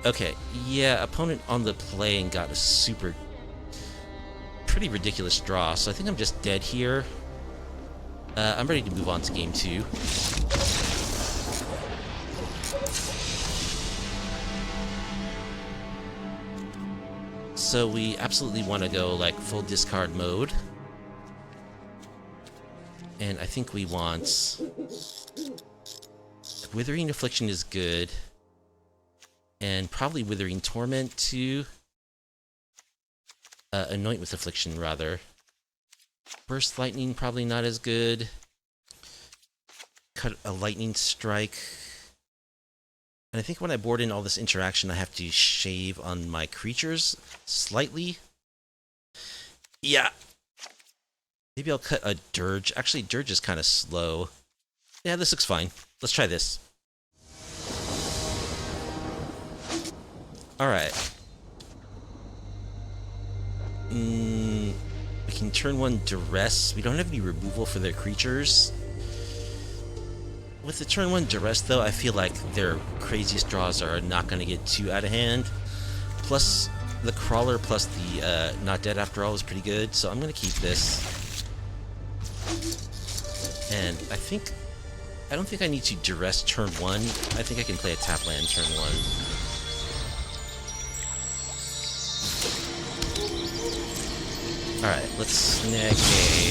A: Okay, yeah, opponent on the play and got a pretty ridiculous draw, so I think I'm just dead here. I'm ready to move on to game 2. So we absolutely want to go, like, full discard mode. And I think we want... Withering Affliction is good. And probably Withering Torment too. Anoint with Affliction, rather. Burst Lightning, probably not as good. Cut a Lightning Strike. And I think when I board in all this interaction, I have to shave on my creatures slightly. Yeah. Maybe I'll cut a Dirge. Actually, Dirge is kind of slow. Yeah, this looks fine. Let's try this. Alright. We can turn 1 Duress. We don't have any removal for their creatures. With the turn 1 Duress, though, I feel like their craziest draws are not going to get too out of hand. Plus, the Crawler plus the Not Dead After All is pretty good, so I'm going to keep this. And I don't think I need to Duress turn 1. I think I can play a tap land turn 1. Alright, let's snag a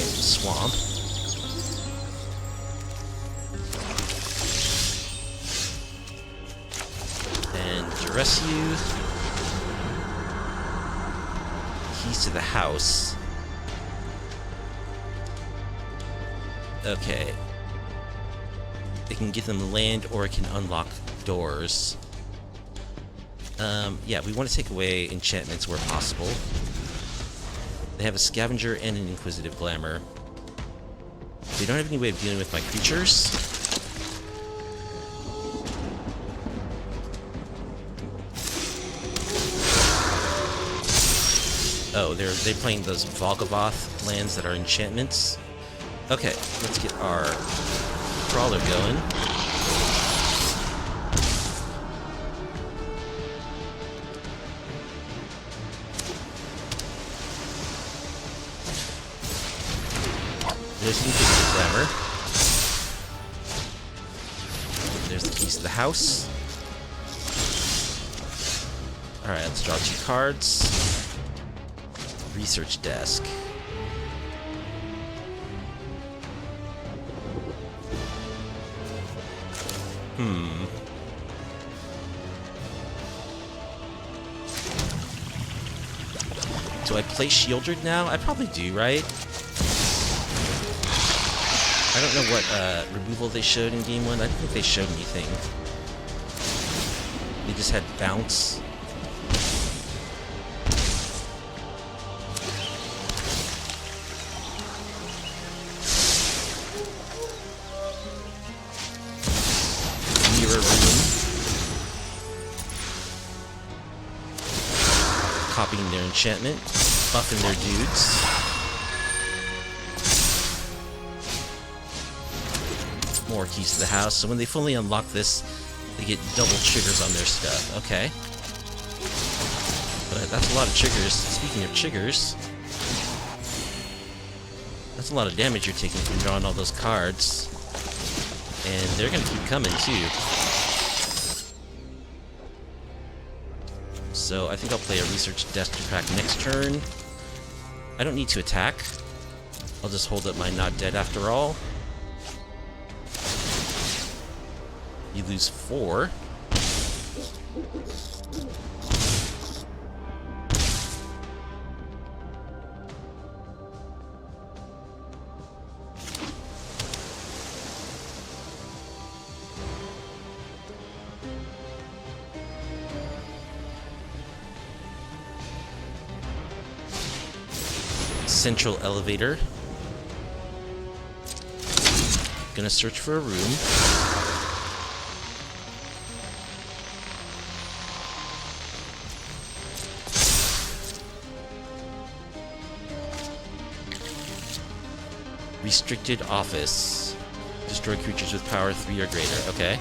A: swamp. And Duress you. Keys to the house. Okay. It can give them land or it can unlock doors. Yeah, we want to take away enchantments where possible. They have a Scavenger and an Inquisitive Glamour. They don't have any way of dealing with my creatures. Oh, they're playing those Volgavoth lands that are enchantments. Okay, let's get our Crawler going. There's the Inquisitive Glamour. There's the keys to the house. Alright, let's draw 2 cards. Research desk. Do I play Sheoldred now? I probably do, right? I don't know what removal they showed in game 1. I don't think they showed anything. They just had bounce. Mirror room. Copying their enchantment. Buffing their dudes. More keys to the house, so when they fully unlock this, they get double triggers on their stuff. Okay. But that's a lot of triggers. Speaking of triggers, that's a lot of damage you're taking from drawing all those cards. And they're gonna keep coming, too. So I think I'll play a Research Desk to crack next turn. I don't need to attack. I'll just hold up my Not Dead After All. You lose 4. central elevator. Gonna search for a room. Restricted office. Destroy creatures with power 3 or greater. Okay.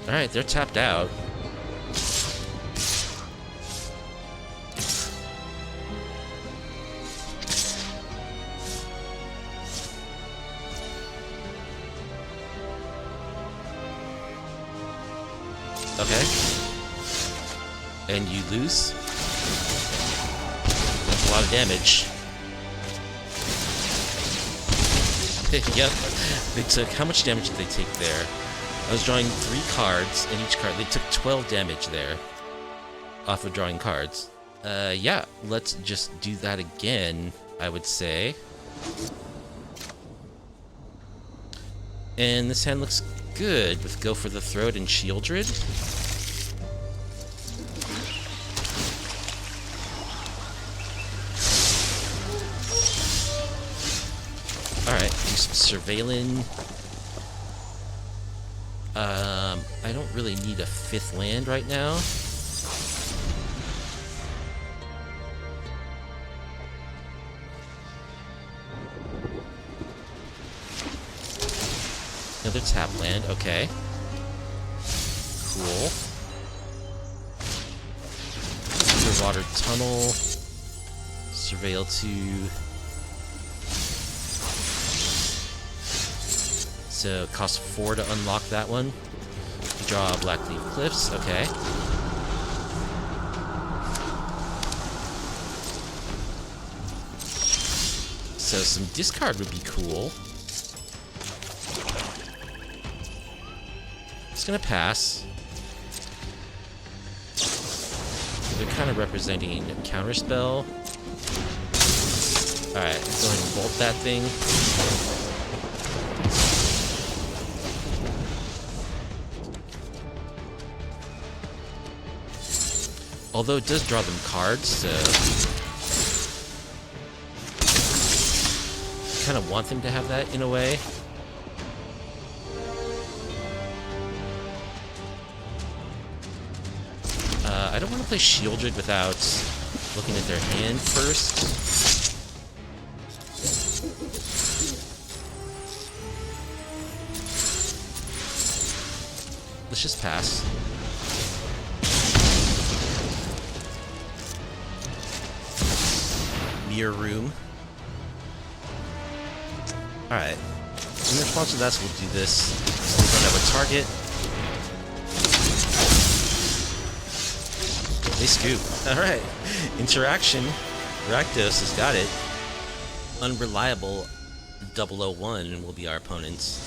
A: Alright, they're tapped out. Okay. And you lose. That's a lot of damage. Yep. They took... How much damage did they take there? I was drawing 3 cards, and each card... They took 12 damage there. Off of drawing cards. Yeah. Let's just do that again, I would say. And this hand looks good with Go for the Throat and Sheoldred. Alright, do some surveilling. I don't really need a 5th land right now. Another tap land, okay. Cool. Underwater tunnel. Surveil 2. So, cost 4 to unlock that one. Draw Blackleaf Cliffs, okay. So, some discard would be cool. It's gonna pass. They're kind of representing a counterspell. Alright, let's go ahead and bolt that thing. Although it does draw them cards, so... I kind of want them to have that in a way. I don't want to play Sheoldred without looking at their hand first. Let's just pass. Mirror room. Alright. In response to that, we'll do this. We don't have a target. They scoop. Alright. Interaction. Rakdos has got it. Unreliable 001 will be our opponents.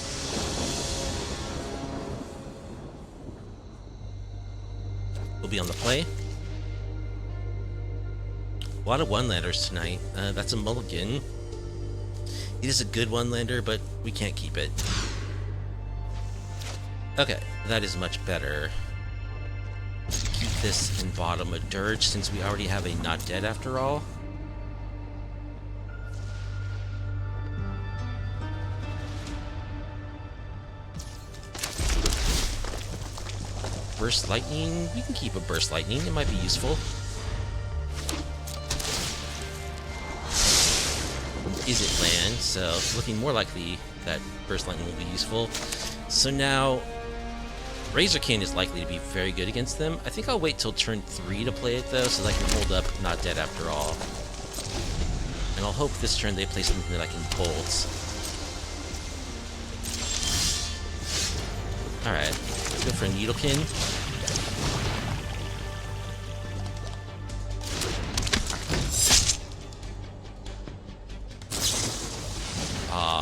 A: Will be on the play. A lot of one-landers tonight. That's a mulligan. It is a good one-lander, but we can't keep it. Okay, that is much better. Keep this in bottom a Dirge, since we already have a Not Dead after all. Burst Lightning? We can keep a Burst Lightning, it might be useful. Is it land? So, looking more likely that Burst Lightning will be useful. So now, Razorkin is likely to be very good against them. I think I'll wait till turn 3 to play it, though, so that I can hold up Not Dead after all. And I'll hope this turn they play something that I can bolt. Alright, let's go for a Needlekin.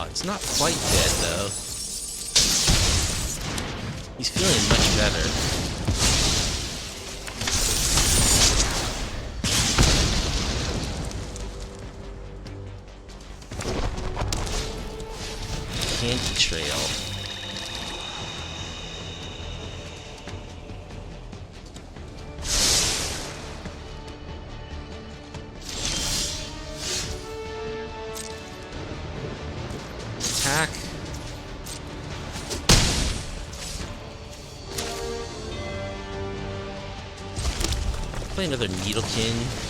A: It's not quite dead, though. He's feeling much better. candy trail. Attack. Play another Needlekin.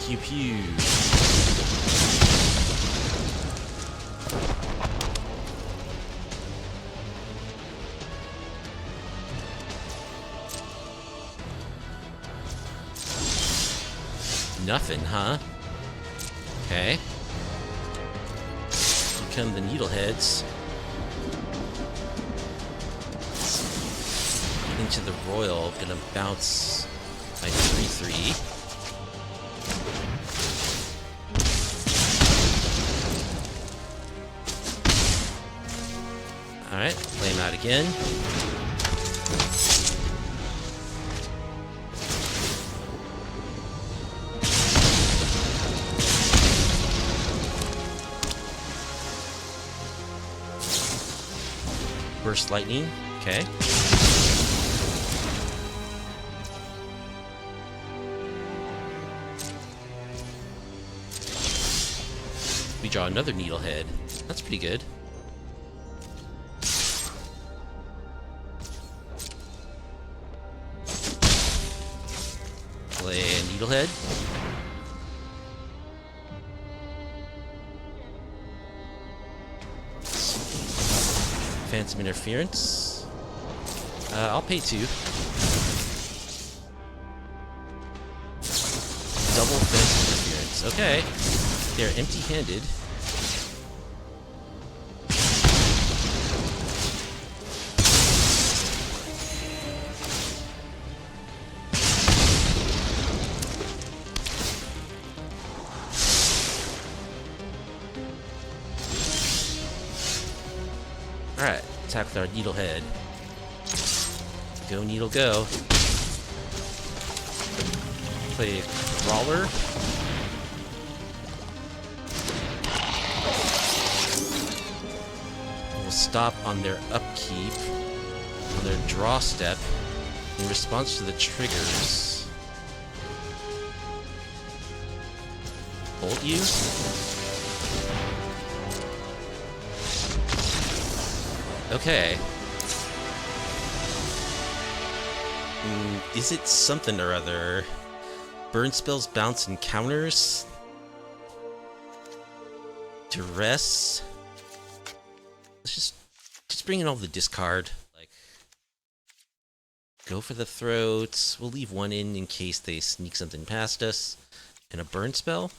A: Pew pew. Nothing, huh? Okay. Here come the Needleheads. Into the Royal, gonna bounce my 3/3. Alright, play him out again. Burst lightning, okay. We draw another Needlehead. That's pretty good. Play a Needlehead. Phantom Interference. I'll pay 2. Double Phantom Interference. Okay. They're empty-handed. Alright, attack with our Needlehead. Go, Needle, go. Play Crawler. We'll stop on their upkeep, on their draw step, in response to the triggers. Bolt you? Okay. Is it something or other? Burn spells bounce encounters? Duress? Let's just bring in all the discard. Like, go for the throats. We'll leave one in case they sneak something past us. And a burn spell?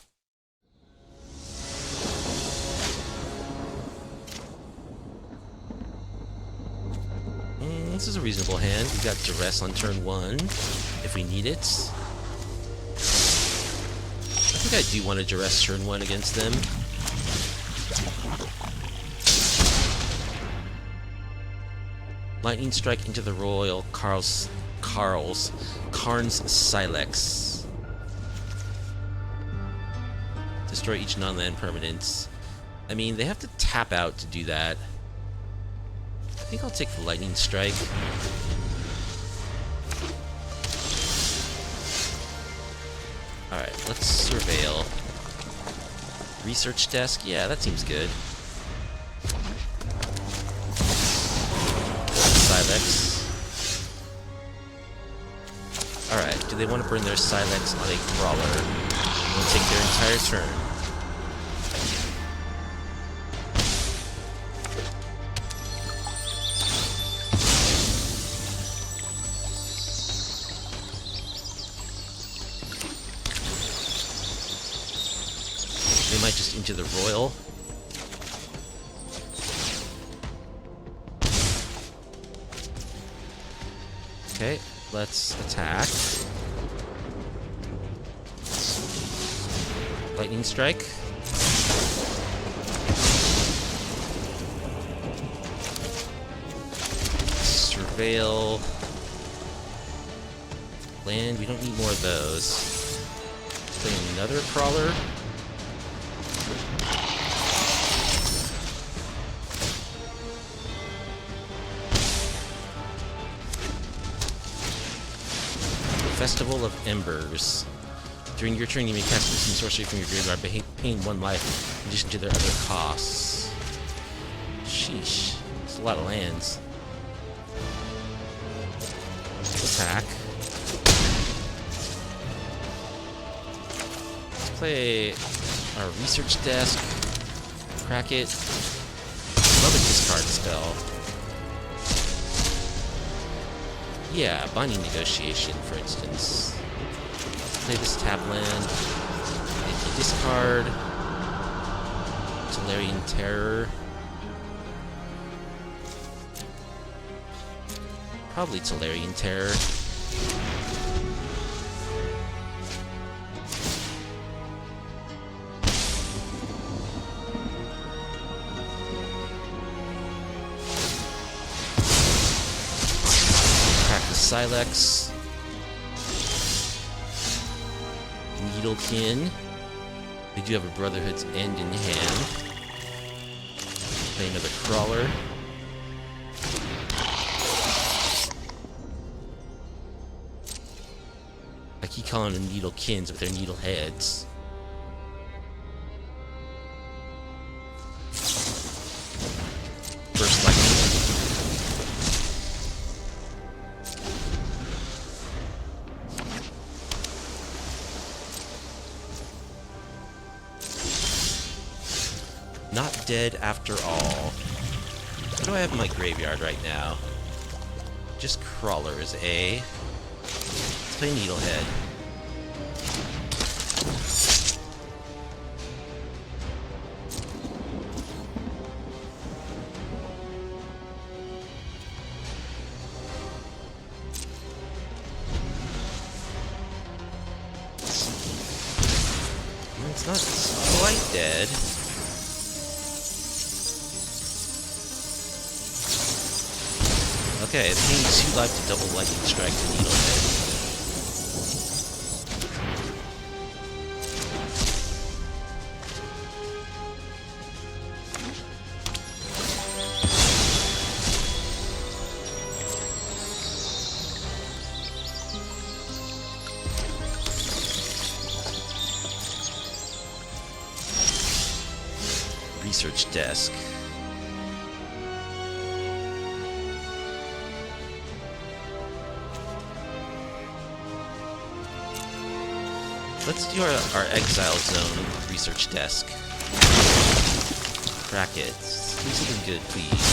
A: This is a reasonable hand. We've got Duress on turn 1, if we need it. I think I do want to Duress turn 1 against them. Lightning Strike into the Royal Karn's Silex. Destroy each non-land permanent. I mean, they have to tap out to do that. I think I'll take the Lightning Strike. Alright, let's surveil. Research desk? Yeah, that seems good. Silex. Alright, do they want to burn their Silex on a Crawler? We'll take their entire turn. They might just into the Royal. Okay, let's attack. Lightning Strike. Surveil. Land, we don't need more of those. Let's play another crawler. Festival of Embers. During your turn, you may cast some sorcery from your graveyard by paying 1 life in addition to their other costs. Sheesh. That's a lot of lands. Attack. Let's play our research desk. Crack it. Love a discard spell. Yeah, Binding Negotiation, for instance. Let's play this tap land. Make a discard. Tolarian Terror. Probably Tolarian Terror. Silex, Needlekin. We do have a Brotherhood's End in hand. Play another Crawler. I keep calling them Needlekins, but they're Needleheads. Burst Lightning. Not dead after all. What do I have in my graveyard right now? Just Crawlers, eh? Let's play Needlehead. It's not quite dead. Okay, it's paying 2 life to double lightning strike the Needlehead. Research desk. Let's do our Exile Zone research desk. Brackets. Do something good, please.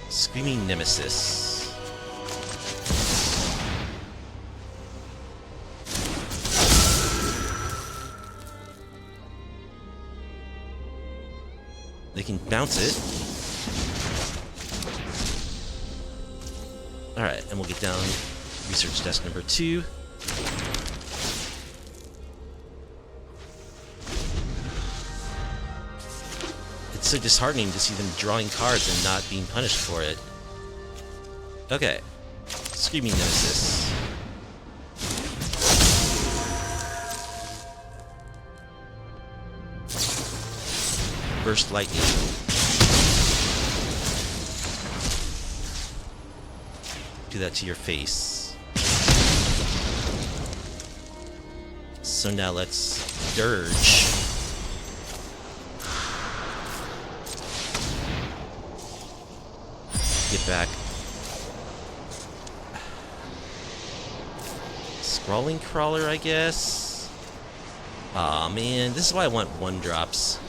A: Screaming Nemesis. They can bounce it. Alright, and we'll get down research desk number 2. It's so disheartening to see them drawing cards and not being punished for it. Okay. Screaming Nemesis. Burst Lightning. Do that to your face. So now let's Dirge. Get back. Scrawling Crawler, I guess. Aw, man, this is why I want 1-drops.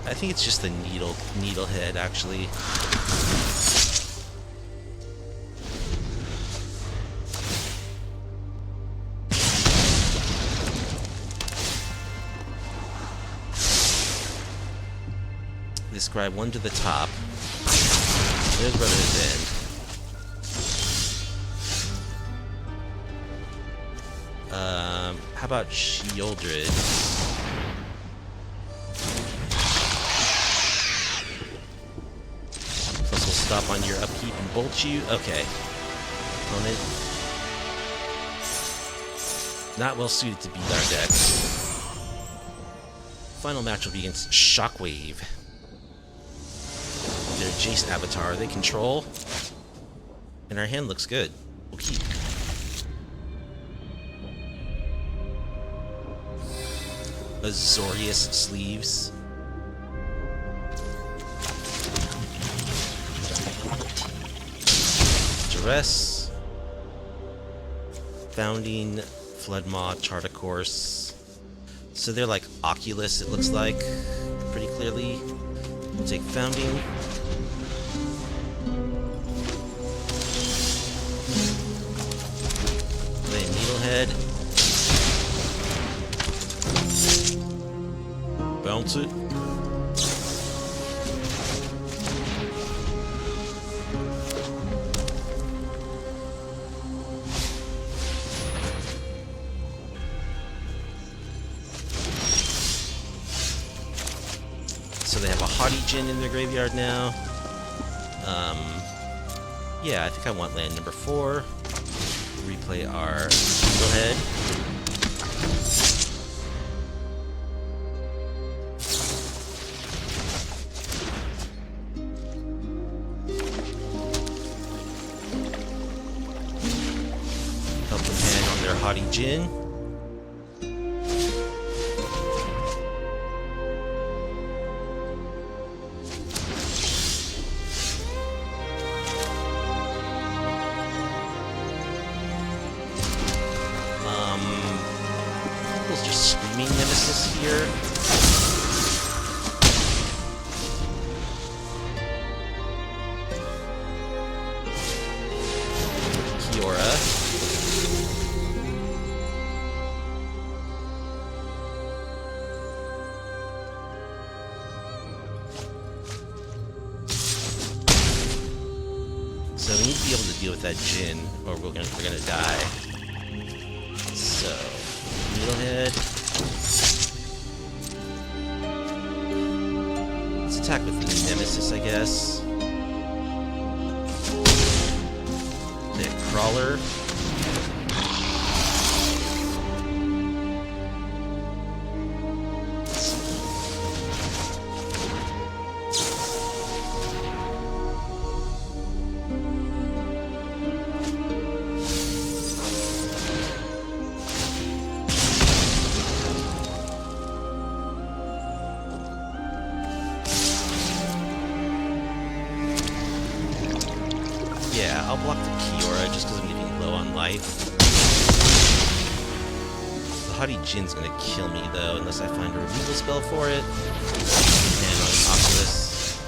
A: I think it's just the Needlehead, actually. Describe 1 to the top. There's Brotherhood's End. How How about Sheoldred? Plus we'll stop on your upkeep and bolt you. Okay. Opponent. Not well suited to beat our deck. Final match will be against Shockwave. Their Jace avatar they control. And our hand looks good. We'll keep. Azorius Sleeves. Duress. Founding, Floodmaw, Chartacourse. So they're like Oculus, it looks like, pretty clearly. We'll take Founding. Play Needlehead. Bounce it. So they have a Haughty Djinn in their graveyard now. Yeah, I think I want land number 4. Replay our Needlehead. Help them hang on their Haughty Djinn. Just screaming Nemesis here. Kiora. So we need to be able to deal with that Djinn, or we're gonna die. So Needlehead. Let's attack with the Nemesis, I guess. The Crawler. Yeah, I'll block the Kiora just because I'm getting low on life. The Haughty Djinn's gonna kill me though, unless I find a removal spell for it. And on Oculus.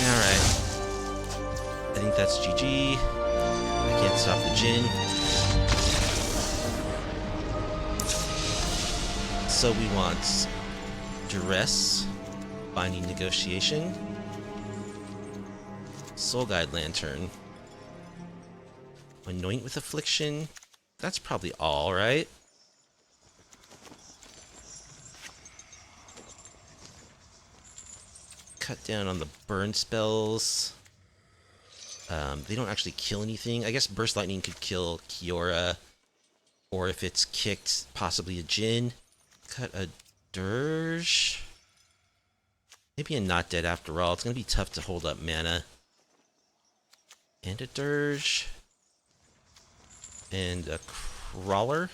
A: Alright. I think that's GG. I can't stop the Djinn. So we want Duress, Binding Negotiation, Soul Guide Lantern, Anoint with Affliction. That's probably all, right? Cut down on the burn spells. They don't actually kill anything. I guess Burst Lightning could kill Kiora, or if it's kicked, possibly a Djinn. Cut a Dirge. Maybe a Not Dead after all. It's going to be tough to hold up mana. And a Dirge. And a Crawler.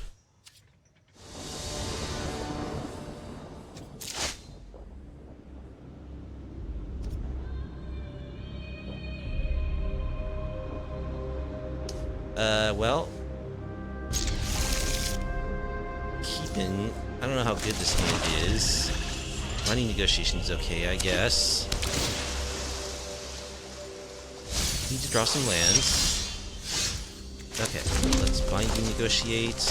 A: Well, keeping. I don't know how good this hand is. Binding Negotiation is okay, I guess. Need to draw some lands. Okay, let's Binding Negotiate.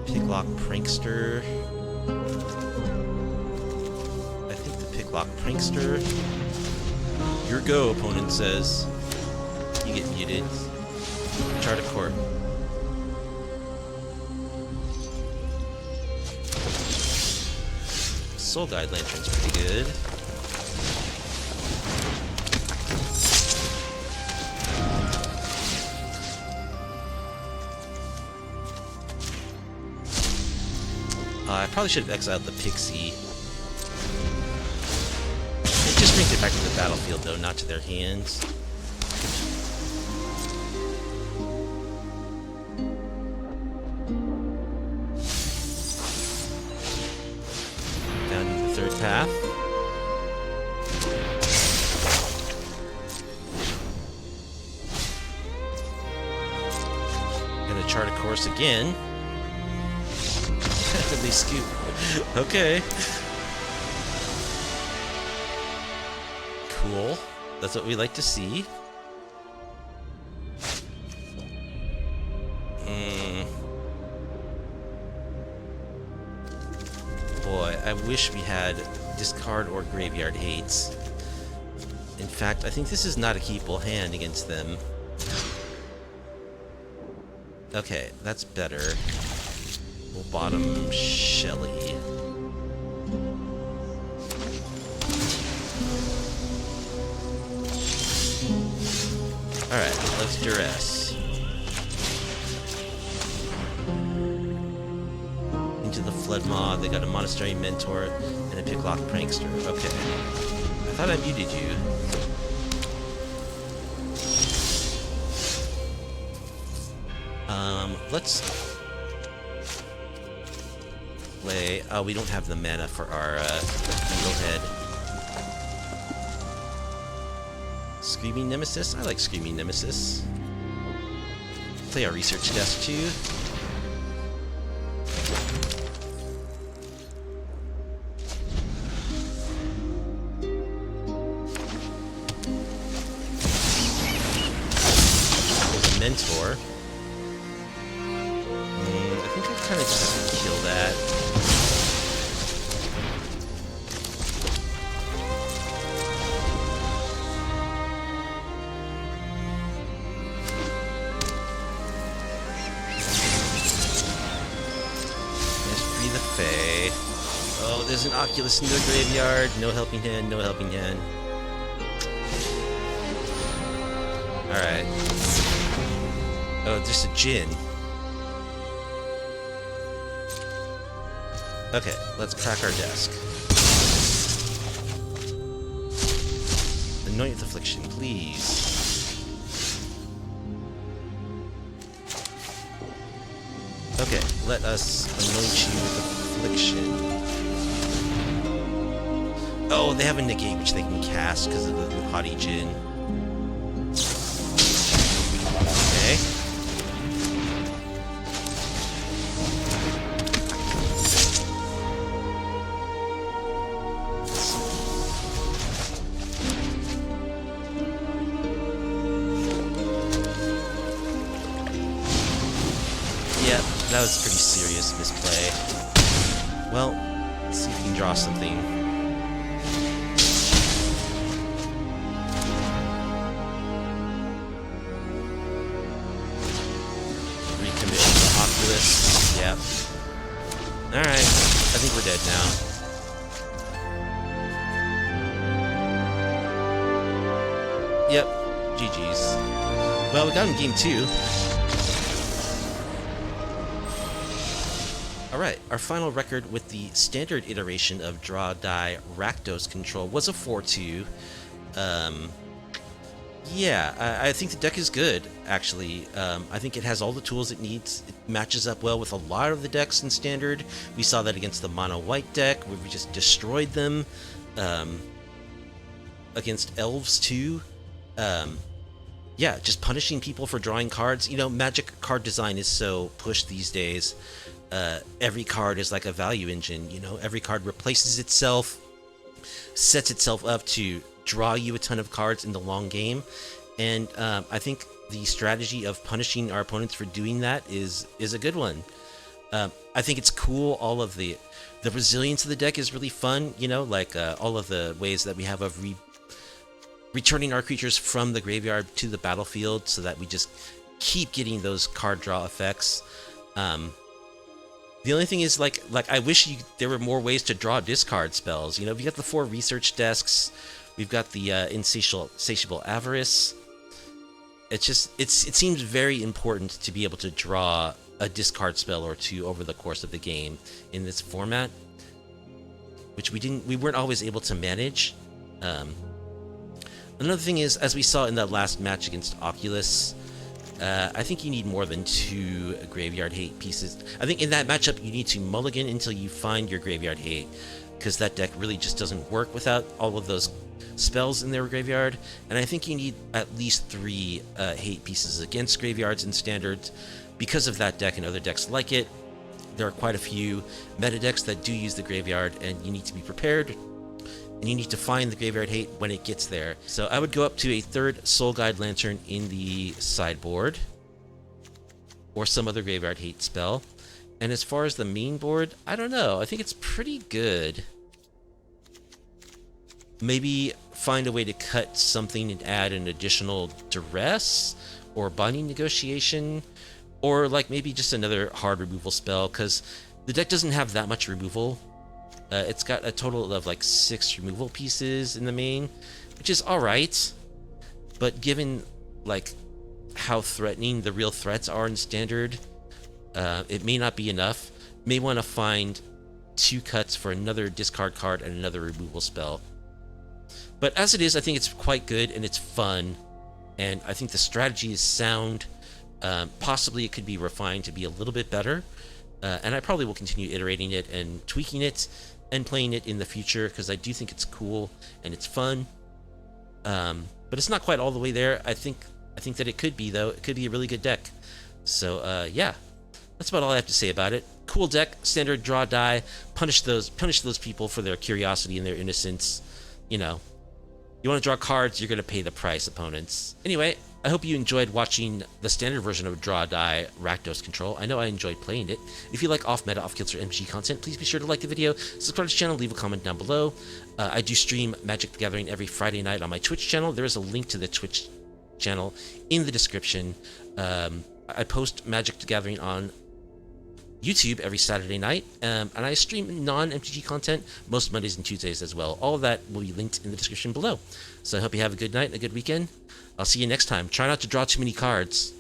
A: Picklock Prankster. I think the Picklock Prankster. Your go, opponent says. You get muted. Chart a court. Soul Guide Lantern's pretty good. I probably should have exiled the Pixie. It just brings it back to the battlefield, though, not to their hands. Down to the third path. Gonna chart a course again. They scoop. Okay. Cool. That's what we like to see. Boy, I wish we had discard or graveyard hates. In fact, I think this is not a keepable hand against them. Okay, that's better. We'll bottom Shelly. Alright, let's Duress. Into the Floodmaw, they got a Monastery Mentor and a Picklock Prankster. Okay. I thought I muted you. Let's play. Oh, we don't have the mana for our Needlehead. Screaming Nemesis? I like Screaming Nemesis. Play our research desk too. There's a Mentor. I think I kind of just kill that. Oh, there's an Oculus in the graveyard. No helping hand, no helping hand. Alright. Oh, there's a Djinn. Okay, let's crack our desk. Anoint with Affliction, please. Okay, let us anoint you with Affliction. Oh, they have a negate which they can cast because of the Haughty Djinn. Okay. Yeah, that was a pretty serious misplay. Well, let's see if we can draw something. Oculus. Yep. Alright. I think we're dead now. Yep. GG's. Well, we got him game 2. Alright, our final record with the standard iteration of Draw Die Rakdos control was a 4-2. Yeah, I think the deck is good, actually. I think it has all the tools it needs. It matches up well with a lot of the decks in Standard. We saw that against the mono-white deck, where we just destroyed them. Against Elves, too. Yeah, just punishing people for drawing cards. You know, Magic card design is so pushed these days. Every card is like a value engine, you know? Every card replaces itself, sets itself up to draw you a ton of cards in the long game, and I think the strategy of punishing our opponents for doing that is a good one. I think it's cool. All of the resilience of the deck is really fun, you know, like all of the ways that we have of returning our creatures from the graveyard to the battlefield so that we just keep getting those card draw effects. The only thing is, like I wish there were more ways to draw discard spells. You know, we got the 4 research desks, we've got the insatiable avarice. It seems very important to be able to draw a discard spell or 2 over the course of the game in this format, which we weren't always able to manage. Another thing is, as we saw in that last match against Oculus, I think you need more than 2 graveyard hate pieces. I think in that matchup you need to mulligan until you find your graveyard hate, because that deck really just doesn't work without all of those spells in their graveyard. And I think you need at least 3 hate pieces against graveyards in standards because of that deck and other decks like it. There are quite a few meta decks that do use the graveyard, and you need to be prepared. And you need to find the graveyard hate when it gets there. So I would go up to a 3rd Soul Guide Lantern in the sideboard, or some other graveyard hate spell. And as far as the main board, I don't know. I think it's pretty good. Maybe find a way to cut something and add an additional Duress or Binding Negotiation, or like maybe just another hard removal spell, because the deck doesn't have that much removal. It's got a total of like 6 removal pieces in the main, which is alright, but given like how threatening the real threats are in standard, it may not be enough. May want to find 2 cuts for another discard card and another removal spell. But as it is, I think it's quite good and it's fun, and I think the strategy is sound. Possibly it could be refined to be a little bit better, and I probably will continue iterating it and tweaking it and playing it in the future, because I do think it's cool and it's fun. But it's not quite all the way there. I think that it could be, though. It could be a really good deck. So yeah, that's about all I have to say about it. Cool deck, standard draw die, punish those people for their curiosity and their innocence. You know, you want to draw cards, you're going to pay the price, opponents. Anyway, I hope you enjoyed watching the standard version of Draw Die Rakdos Control. I know I enjoyed playing it. If you like off-meta, off-kilter MG content, please be sure to like the video, subscribe to the channel, leave a comment down below. I do stream Magic the Gathering every Friday night on my Twitch channel. There is a link to the Twitch channel in the description. I post Magic the Gathering on YouTube every Saturday night, and I stream non-MTG content most Mondays and Tuesdays as well. All of that will be linked in the description below. So I hope you have a good night and a good weekend. I'll see you next time. Try not to draw too many cards.